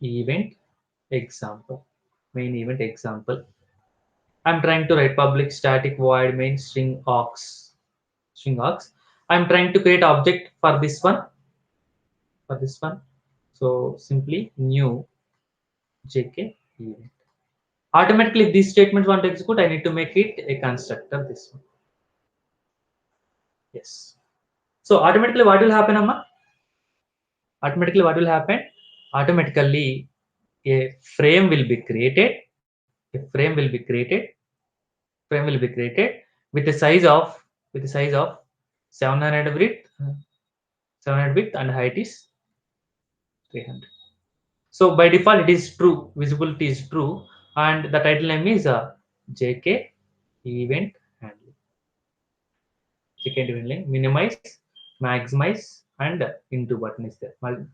event example. Main event example. I'm trying to write public static void main string aux. String aux. I'm trying to create object for this one. For this one. So simply new JK event. Automatically, if these statements want to execute, I need to make it a constructor. This one. Yes. So automatically, what will happen, Amma? Automatically, what will happen? Automatically, a frame will be created. A frame will be created. Frame will be created with a size of 700 width, 700 width, and height is 300. So by default, it is true. Visibility is true, and the title name is JK event handling. JK event handling. Minimize, maximize, and into button is there. Well,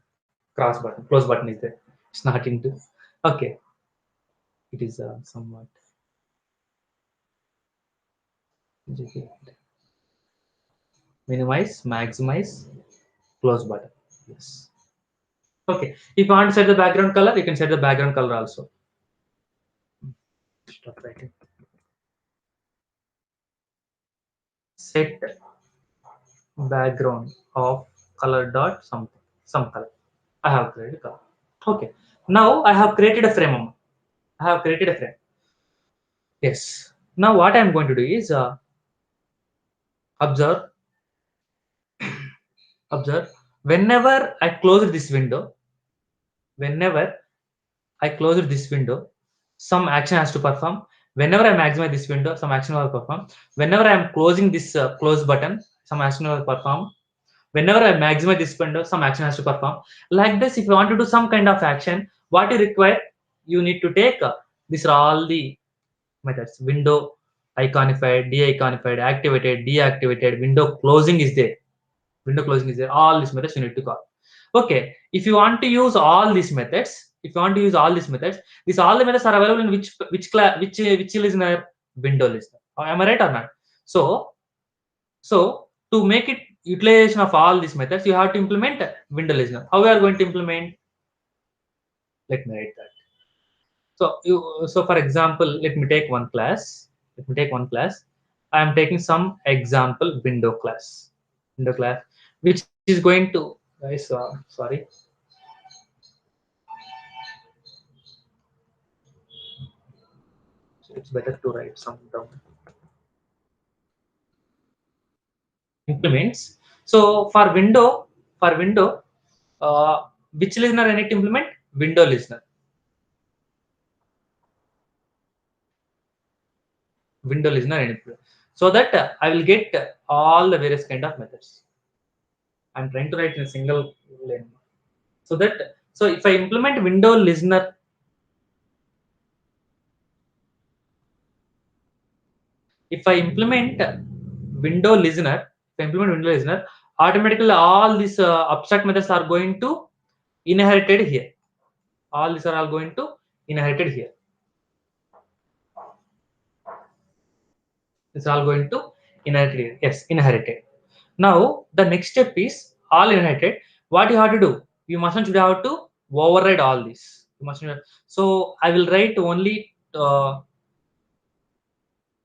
cross button, close button is there. It's not into. Okay, it is somewhat. JK. Minimize, maximize, close button. Yes. Okay. If you want to set the background color, you can set the background color also. Stop writing. Set background of color dot something, some color. I have created color. Okay. Now I have created a frame. I have created a frame. Yes. Now what I am going to do is observe. Observe. Whenever I close this window, whenever I close this window, some action has to perform. Whenever I maximize this window, some action will perform. Whenever I am closing this close button, some action will perform. Whenever I maximize this window, some action has to perform. Like this, if you want to do some kind of action, what you require, you need to take these are all the methods. Window iconified, de-iconified, activated, deactivated, window closing is there. Window closing is there. All these methods you need to call. Okay, if you want to use all these methods, if you want to use all these methods, these all the methods are available in which class, which listener? Window listener. Am I right or not? So so to make it utilization of all these methods, you have to implement window listener. How we are going to implement? Let me write that. So for example, let me take one class. Let me take one class. I am taking some example window class. Window class, which is going to guys. Sorry. So it's better to write some down. Implements. So for window, which listener I need to implement? Window listener. Window listener and implement. So that I will get all the various kind of methods. I'm trying to write in a single line. So that so if I implement window listener, if I implement window listener, if I implement window listener, automatically all these abstract methods are going to inherited here. All these are all going to inherited here. It's all going to inherited here. Yes, inherited. Now the next step is all inherited. What you have to do? You mustn't should have to override all this. You must. So I will write only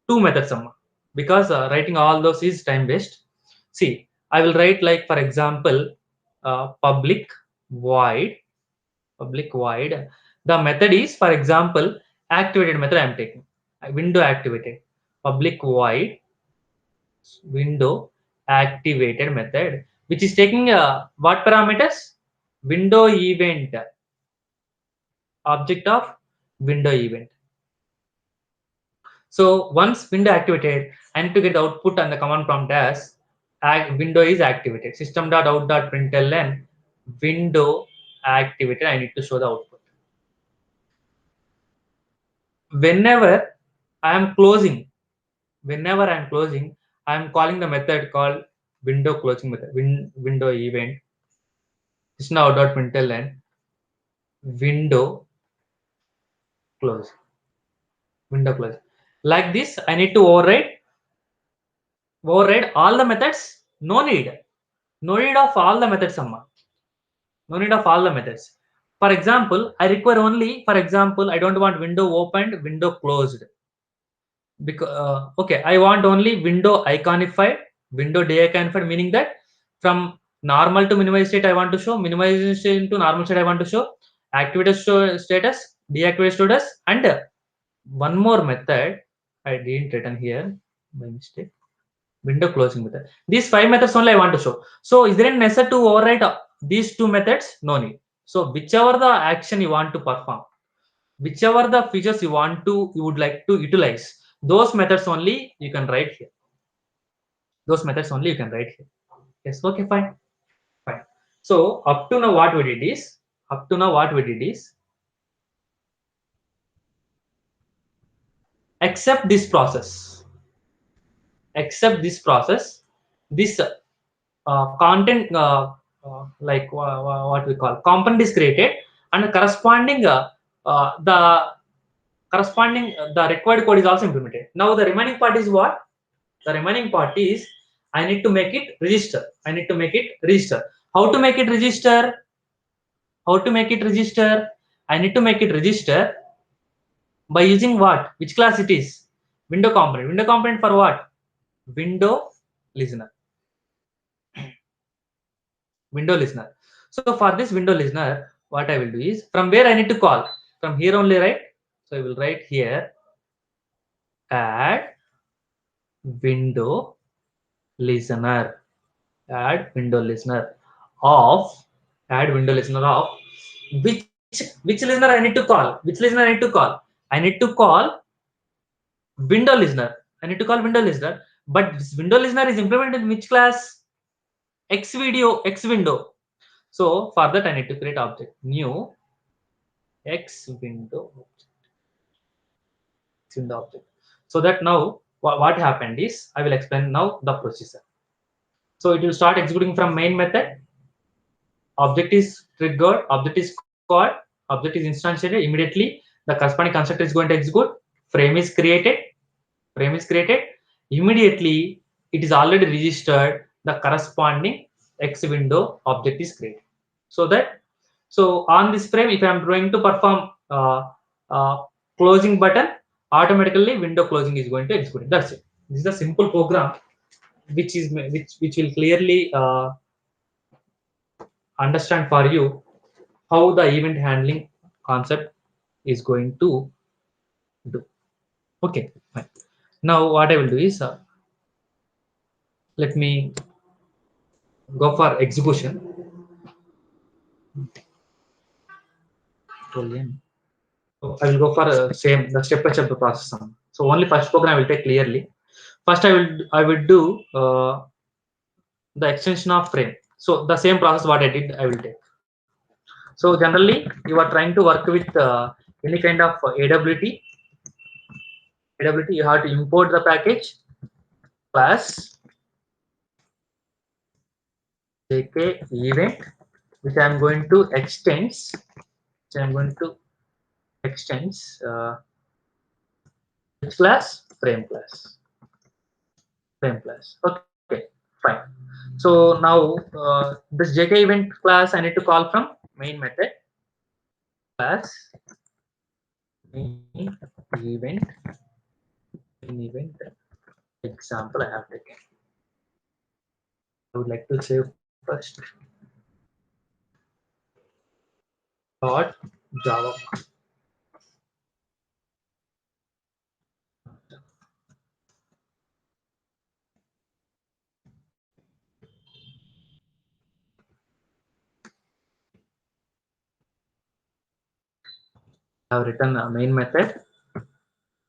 two methods, Amma, because writing all those is time waste. See, I will write like for example, public void, public void. The method is for example activated method I am taking. Window activated, public void window activated method, which is taking what parameters? Window event, object of window event. So once window activated, I need to get the output on the command prompt as window is activated. System.out.println window activated. I need to show the output. Whenever I am closing, whenever I am closing, I am calling the method called window closing method. Window event system.out.println window close. Window close. Like this, I need to override all the methods. No need. No need of all the methods, Amma. No need of all the methods. For example, I require only, for example, I don't want window opened, window closed. Because okay, I want only window iconified, window de-iconified, meaning that from normal to minimized state I want to show, minimization to normal state I want to show, activated status, deactivated status, and one more method I didn't written here by mistake. Window closing method. These five methods only I want to show. So is there any necessity to overwrite these two methods? No need. So whichever the action you want to perform, whichever the features you would like to utilize, those methods only you can write here. Those methods only you can write here. Yes, okay, fine. Fine. So up to now what we did is accept this process. Accept this process. This content like what we call component is created and corresponding the required code is also implemented. Now the remaining part is what? The remaining part is I need to make it register. I need to make it register. How to make it register? How to make it register? I need to make it register by using what? Which class it is? Window component. Window component for what? Window listener. Window listener. So for this window listener, what I will do is from where I need to call? From here only, right? So I will write here add window listener. Add window listener of add window listener of which listener I need to call? Which listener I need to call? I need to call window listener. I need to call window listener. But this window listener is implemented in which class? X video, X window. So for that I need to create object new X window object. So that now what happened is I will explain now the procedure. So it will start executing from main method. Object is triggered, object is called, object is instantiated. Immediately the corresponding constructor is going to execute. Frame is created. Frame is created. Immediately it is already registered. The corresponding X window object is created. So on this frame, if I am going to perform uh, closing button, automatically window closing is going to execute. That's it. This is a simple program which will clearly understand for you how the event handling concept is going to do. Okay, fine. Now what I will do is let me go for execution. So I will go for same the step by step process. So only first program I will take clearly. First I will do the extension of frame. So the same process what I did I will take. So generally you are trying to work with any kind of AWT. AWT you have to import the package class JK event which I am going to extend So I'm going to extend which class? Frame class. Frame class. Okay, fine. So now this JK event class I need to call from main method class main event main event example I have taken. I would like to save first dot Java. I have written a main method,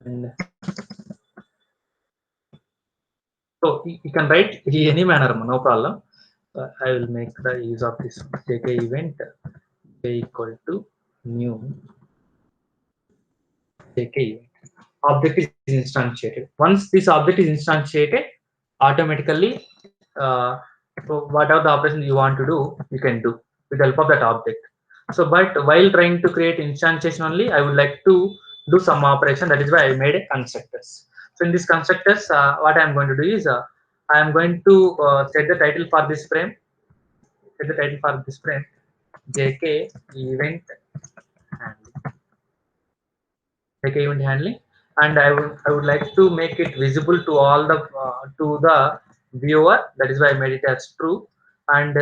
and so you can write any manner, no problem. I will make the use of this JK event J equal to new JK event. Object is instantiated. Once this object is instantiated, automatically so whatever the operation you want to do, you can do with the help of that object. So, but while trying to create instantiation only, I would like to do some operation. That is why I made a constructors. So in this constructors, what I am going to do is I am going to set the title for this frame. Set the title for this frame JK event handling. JK event handling, and I would like to make it visible to all the to the viewer. That is why I made it as true, and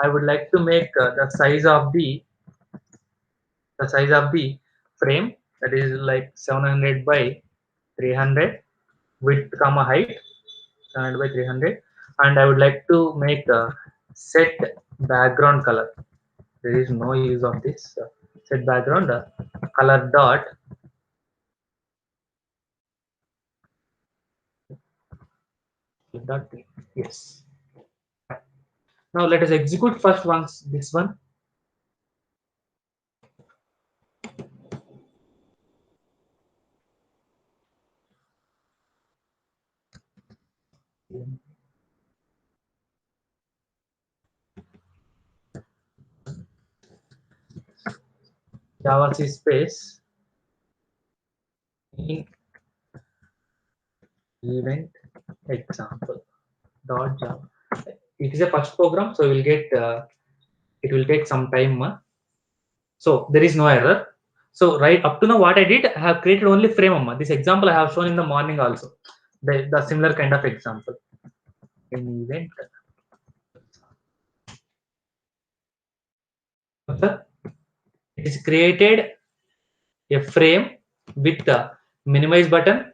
I would like to make the size of the frame, that is like 700 by 300 width comma height 700 by 300, and I would like to make a set background color. There is no use of this set background color dot yes. Now let us execute first once this one. Java C space in event example dot Java. It is a first program, so we'll get it will take some time. So there is no error. So right up to now, what I did, I have created only frame. This example I have shown in the morning also. The similar kind of example. In event, it is created a frame with the minimize button,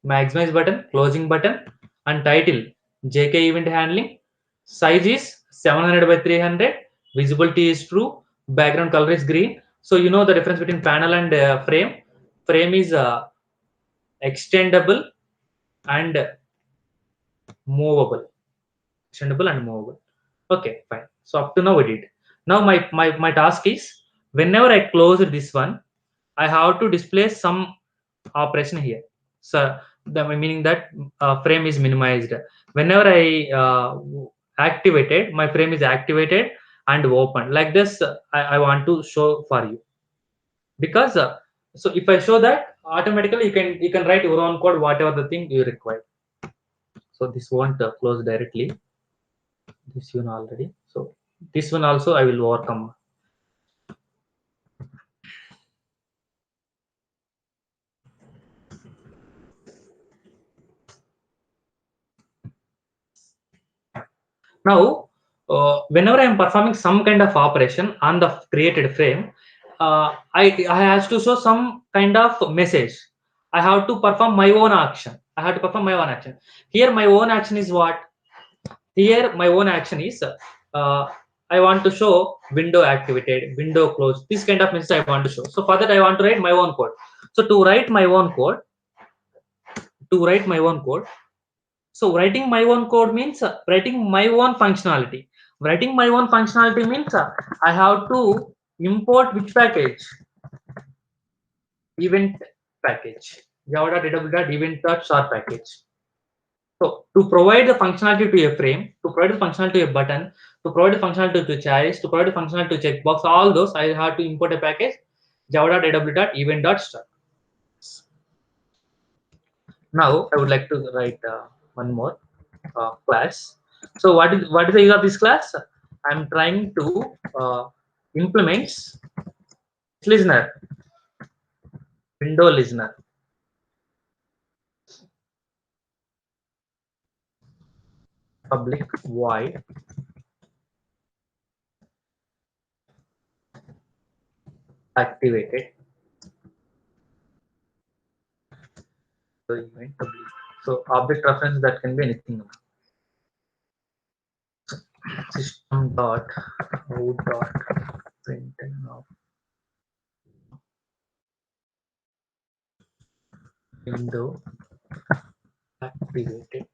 maximize button, closing button, and title JK event handling. Size is 700 by 300. Visibility is true. Background color is green. So you know the difference between panel and frame. Frame is extendable and movable. Extendable and movable. Okay, fine. So up to now we did. Now my task is, whenever I close this one, I have to display some operation here. So the meaning that frame is minimized. Whenever I activated, my frame is activated and open. Like this, I want to show for you, because so if I show that, automatically you can write your own code, whatever the thing you require. So this won't close directly. This one already. So this one also I will overcome. Now, whenever I am performing some kind of operation on the created frame, I have to show some kind of message. I have to perform my own action. I have to perform my own action. Here, my own action is what? Here, my own action is I want to show window activated, window closed. This kind of message I want to show. So for that, I want to write my own code. So to write my own code. So writing my own code means writing my own functionality. Writing my own functionality means I have to import which package? Event package. Java.dw.event.star package. So to provide the functionality to a frame, to provide the functionality to a button, To provide a functionality to Charis, to provide a functionality to checkbox, all those I have to import a package java.aw.event.struct. Now I would like to write one more class. So what is the use of this class? I'm trying to implement listener, window listener, public void activated. So event public. So object reference, that can be anything. System dot out dot println of window activated.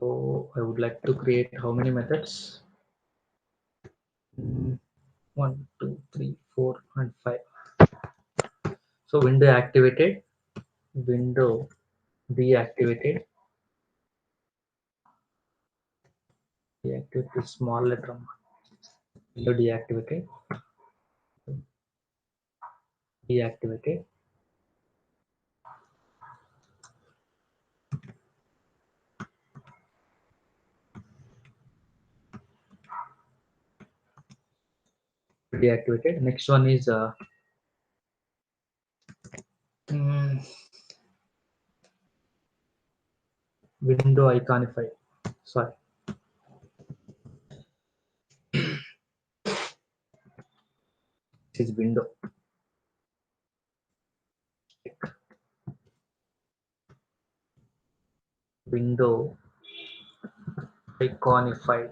So I would like to create how many methods? 1, 2, 3, 4, and 5. So window activated, window deactivated, deactivated small letter, window deactivated, deactivated, deactivated. Next one is mm, window iconified. Sorry, this is window. Window iconified.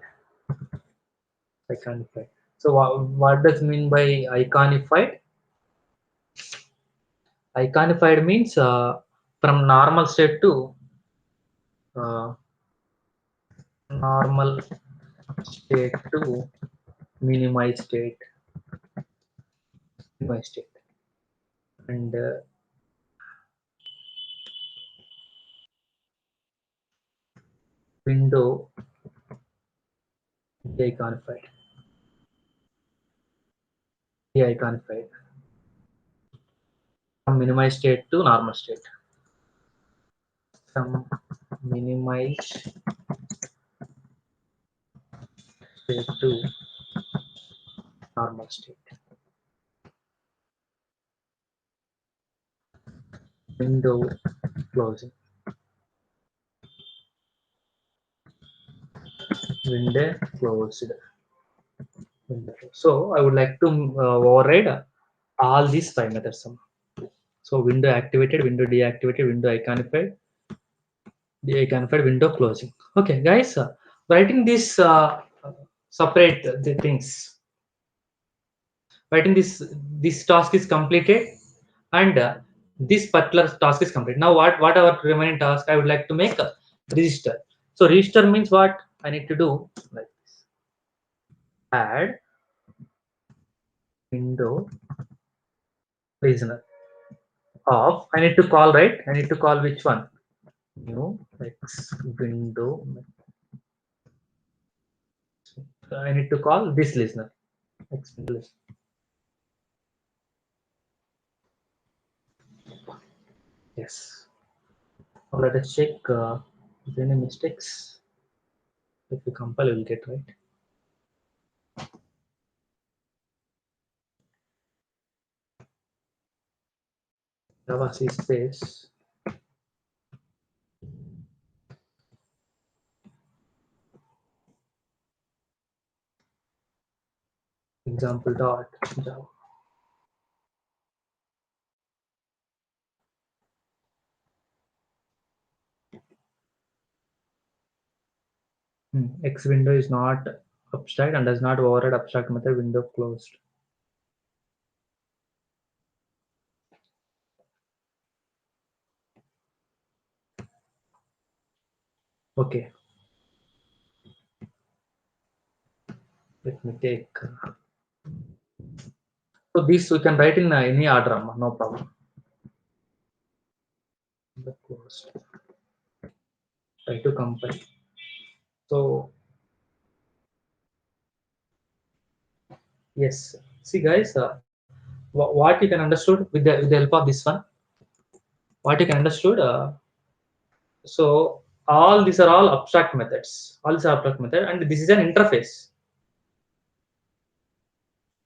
Iconified. So what does mean by iconified? Iconified means from normal state to uh, normal state to minimize state, minimize state, and window de-iconified, de-iconified from minimized state to normal state, from minimized state to normal state. Window closing, window closed. So I would like to override all these 5 methods. So window activated, window deactivated, window iconified, deiconified, window closing. Okay, guys, writing this separate the things. Writing this task is completed, and this particular task is complete. Now what our remaining task? I would like to make a register. So register means what I need to do, like this. Add window listener of, I need to call, right? I need to call which one? New X window. I need to call this listener. X window listener. Yes. Now let us check if any mistakes. If you compile, you will get right. Java C space example dot Java. X window is not abstract and does not override abstract method window closed. Okay. Let me take. So this we can write in any order, no problem. the closed. Try to compile. So yes, see guys, what you can understood with the help of this one. What you can understood. So all these are all abstract methods. All these are abstract method, and this is an interface.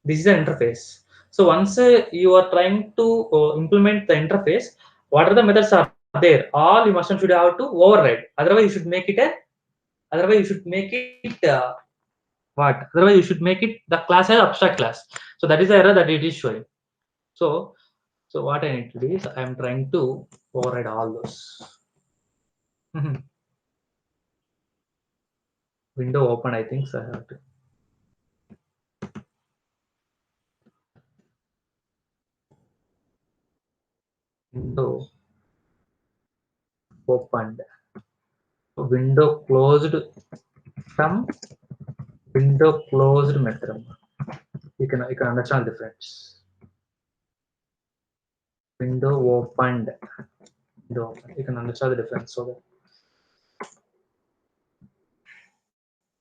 This is an interface. So once you are trying to implement the interface, what are the methods are there? All you must and should have to override. Otherwise, you should make it a. Otherwise, you should make it what? Otherwise, you should make it the class as abstract class. So that is the error that it is showing. So what I need to do is I am trying to override all those. Window open. I think so. I have to. Window opened. Window closed from window closed method. You can understand the difference. Window opened. Window open. You can understand the difference. So that,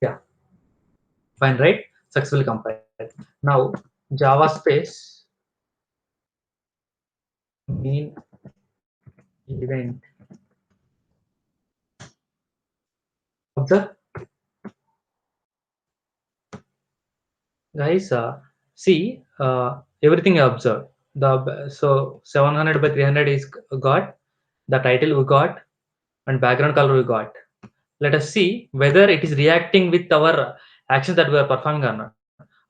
yeah, fine, right? Successfully compiled. Now Java space mean event observe. Guys, see everything I observed. The so 700 by 300 is got, the title we got, and background color we got. Let us see whether it is reacting with our action that we are performing or not.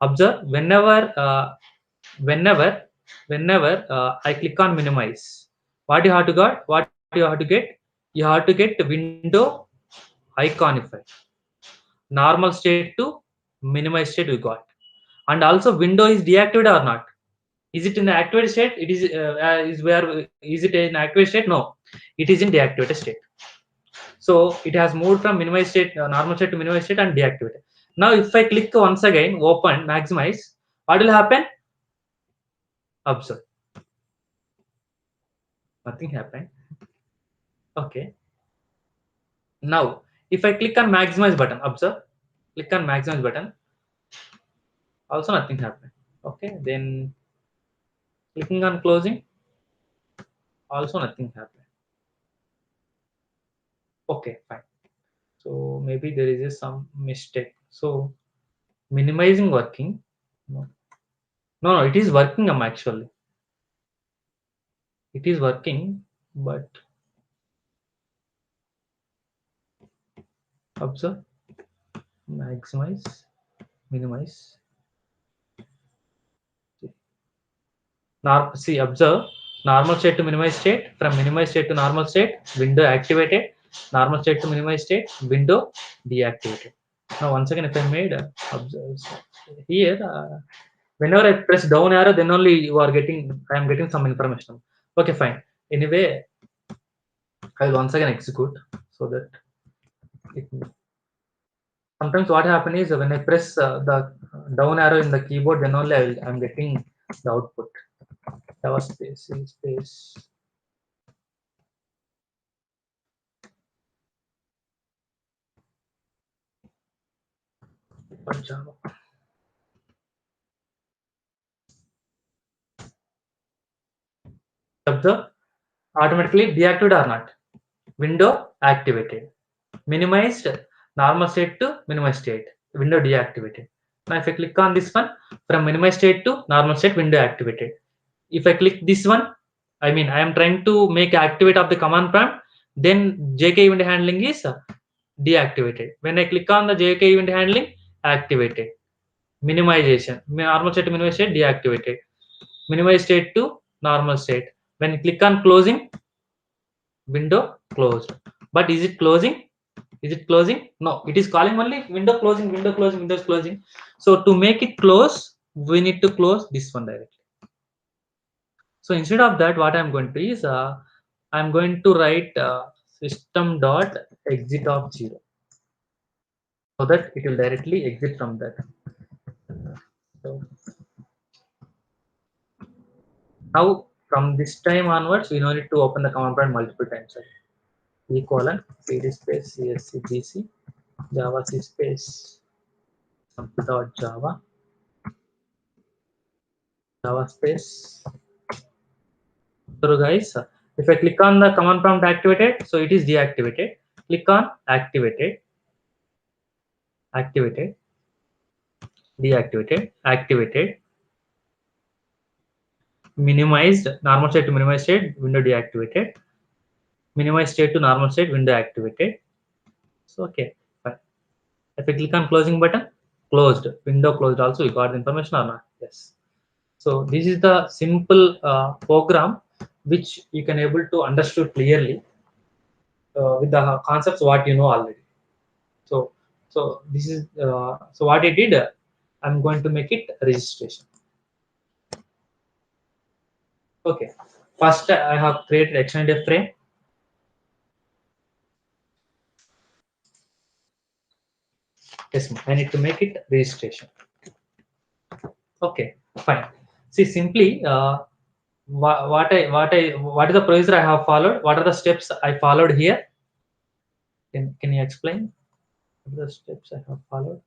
Observe whenever I click on minimize, what you have to get? What you have to get? You have to get window iconify. Normal state to minimize state we got, and also window is deactivated or not. Is it in the activated state? It is where is it in activated state? No, it is in deactivated state. So it has moved from minimize state, normal state to minimize state and deactivated. Now if I click once again, open, maximize, what will happen? Observe, nothing happened. Okay. Now if I click on maximize button, observe, click on maximize button, also nothing happened. Okay. Then clicking on closing, also nothing happened. Okay, fine. So maybe there is some mistake. So minimizing working. No, no, it is working. Actually, it is working, but observe, maximize, minimize. See, observe, normal state to minimize state, from minimize state to normal state, window activated, normal state to minimize state, window deactivated. Now once again, if I made observe, so here, whenever I press down arrow, then only you are getting, I am getting some information. Okay, fine. Anyway, I will once again execute so that it, sometimes what happen is when I press the down arrow in the keyboard, then only I'm getting the output. Java space, space. Java. Observe, automatically deactivated or not. Window activated. Minimized, normal state to minimize state. Window deactivated. Now if I click on this one, from minimize state to normal state, window activated. If I click this one, I mean I am trying to make activate of the command prompt, then JK event handling is deactivated. When I click on the JK event handling, activated. Minimization, normal state to minimize state, deactivated. Minimize state to normal state. When you click on closing, window closed. But is it closing? Is it closing? No, it is calling only window closing, window closing, windows closing. So to make it close, we need to close this one directly. So instead of that, what I'm going to do is I'm going to write system dot exit of 0, so that it will directly exit from that. So now from this time onwards, we no need to open the command prompt multiple times. E colon cd space cscbc java c space dot java space. So guys, if I click on the command prompt activated, so it is deactivated. Click on activated, activated, deactivated, activated, minimized, normal state to minimized state, window deactivated, minimized state to normal state, window activated. So okay, fine. If I click on closing button, closed, window closed also, you got the information or not? Yes. So this is the simple program which you can able to understood clearly with the concepts what you know already. So this is so what I did. I'm going to make it registration. Okay. First, I have created extended frame. Yes, I need to make it registration. Okay, fine. See, simply what is the procedure I have followed? What are the steps I followed here? Can you explain what are the steps I have followed?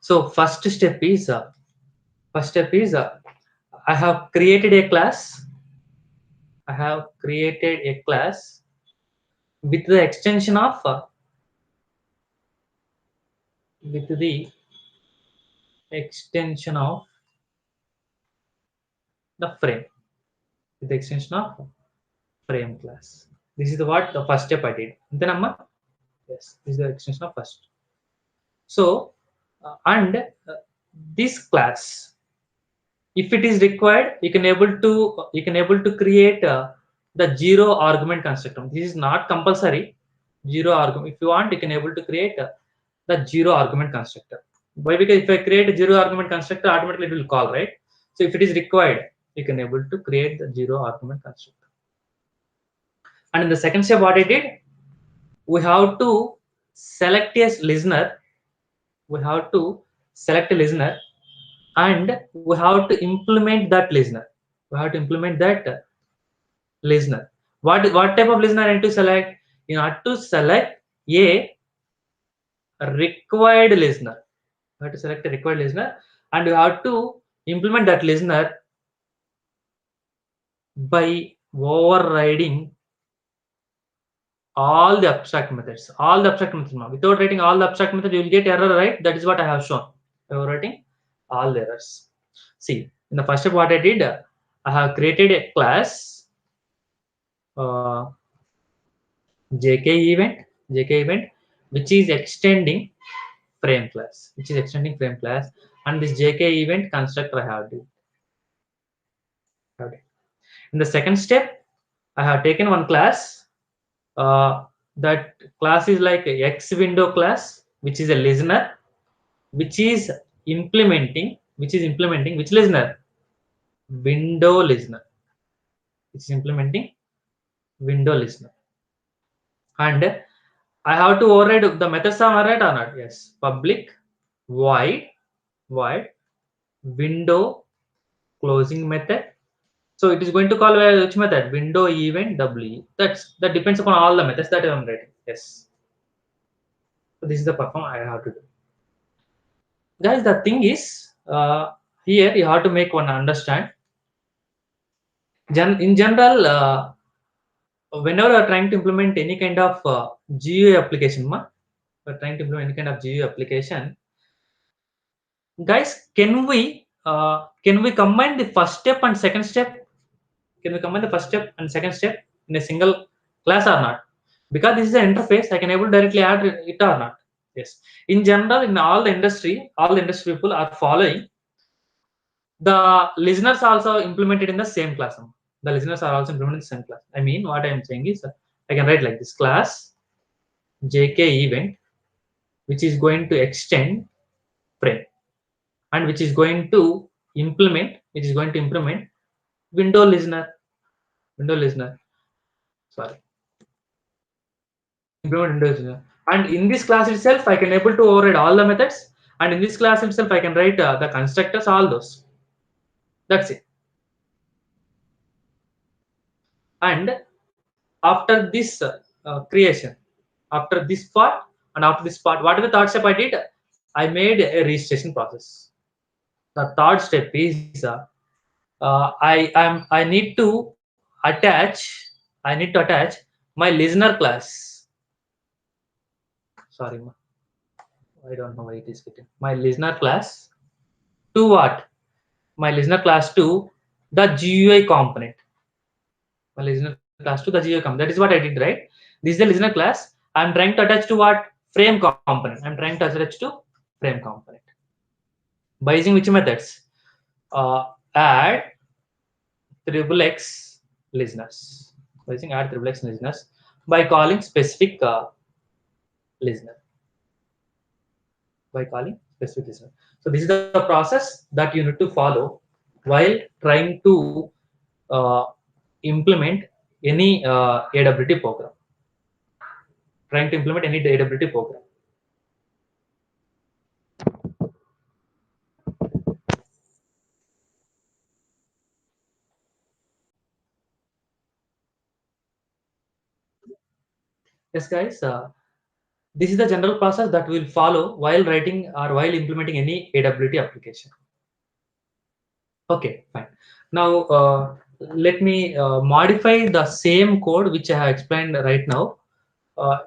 So first step is I have created a class. I have created a class with the extension of with the extension of the frame, with the extension of frame class. This is what the first step I did. Then Amma, yes, this is the extension of first. So and this class, if it is required, you can able to create the zero argument constructor. This is not compulsory. Zero argument. If you want, you can able to create the zero argument constructor. Why? Because if I create a zero argument constructor, automatically it will call, right? So if it is required, you can able to create the zero argument constructor. And in the second step, what I did, we have to select a listener. We have to select a listener, and we have to implement that listener. We have to implement that listener. What type of listener I need to select? You have to select a required listener. You have to select a required listener, and you have to implement that listener by overriding all the abstract methods. All the abstract methods. Without writing all the abstract methods, you will get error, right? That is what I have shown. Overwriting all the errors. See, in the first step, what I did, I have created a class uh, JK event, which is extending frame class, and this JK event constructor I have did. Okay. In the second step, I have taken one class. That class is like a X window class, which is a listener, which is implementing which listener? Window listener. It's implementing window listener. And I have to override the methods are right or not? Yes. Public void window closing method. So it is going to call which method? Window event W. That depends upon all the methods that I am writing. Yes. So this is the perform I have to do. Guys, the thing is here you have to make one understand. In general, whenever you are trying to implement any kind of GUI application, guys, can we combine the first step and second step? Can we combine the first step and second step in a single class or not? Because this is the interface, I can able directly add it or not. Yes. In general, in all the industry people are following the listeners also implemented in the same class. The listeners are also implemented in the same class. I mean, what I am saying is I can write like this: class JK event, which is going to extend frame, and which is going to implement window listener. Sorry. Implement window listener. And in this class itself, I can able to override all the methods. And in this class itself, I can write the constructors, all those. That's it. And after this creation, after this part, and after this part, what are the third step I did? I made a registration process. The third step is I need to attach my listener class. Sorry, I don't know why it is getting my listener class to what? My listener class to the GUI component. My listener class to the GUI component. That is what I did, right? This is the listener class. I'm trying to attach to what? Frame component. I'm trying to attach to frame component. By using which methods? Add triple X listeners. By using add triple X listeners by calling specific listener. By calling specific listener. So this is the process that you need to follow while trying to implement any AWT program. Trying to implement any AWT program. Yes, guys. This is the general process that we will follow while writing or while implementing any AWT application. Okay, fine. Now, let me modify the same code which I have explained right now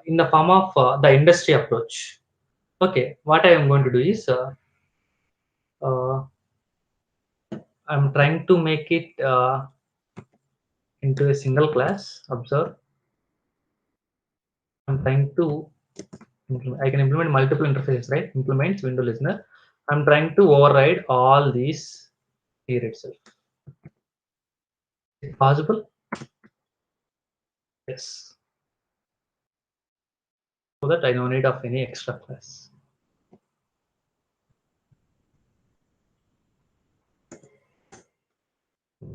in the form of the industry approach. Okay, what I am going to do is uh, I'm trying to make it into a single class. Observe, I'm trying to I can implement multiple interfaces, right? Implements window listener. I'm trying to override all these here itself. Is it possible? Yes. So that I no need of any extra class.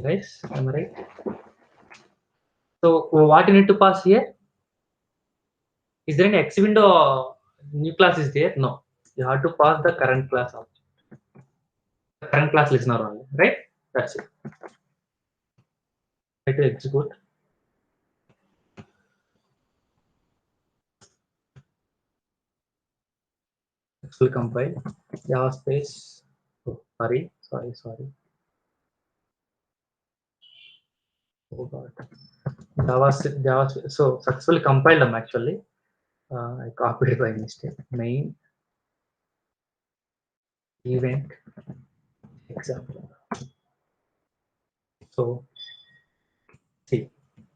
Guys, am I right? So what you need to pass here? Is there any X window new class is there? No. You have to pass the current class object. The current class listener only, right? That's it. Try to execute. It will compile. Java space. Oh, sorry. Oh god. Java. So successfully compiled them actually. I copied by mistake. Main event example. So see,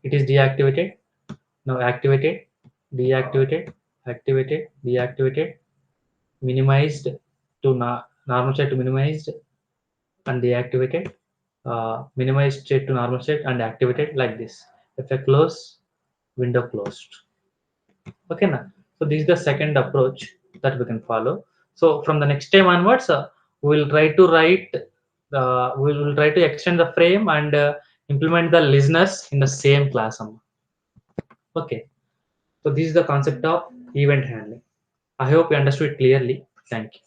it is deactivated. Now activated, deactivated, activated, deactivated, minimized to normal state to minimized and deactivated, minimized state to normal state and activated like this. If I close, window closed. Okay, now so this is the second approach that we can follow. So from the next time onwards, we will try to we will try to extend the frame and implement the listeners in the same class. Okay, so this is the concept of event handling. I hope you understood clearly. Thank you.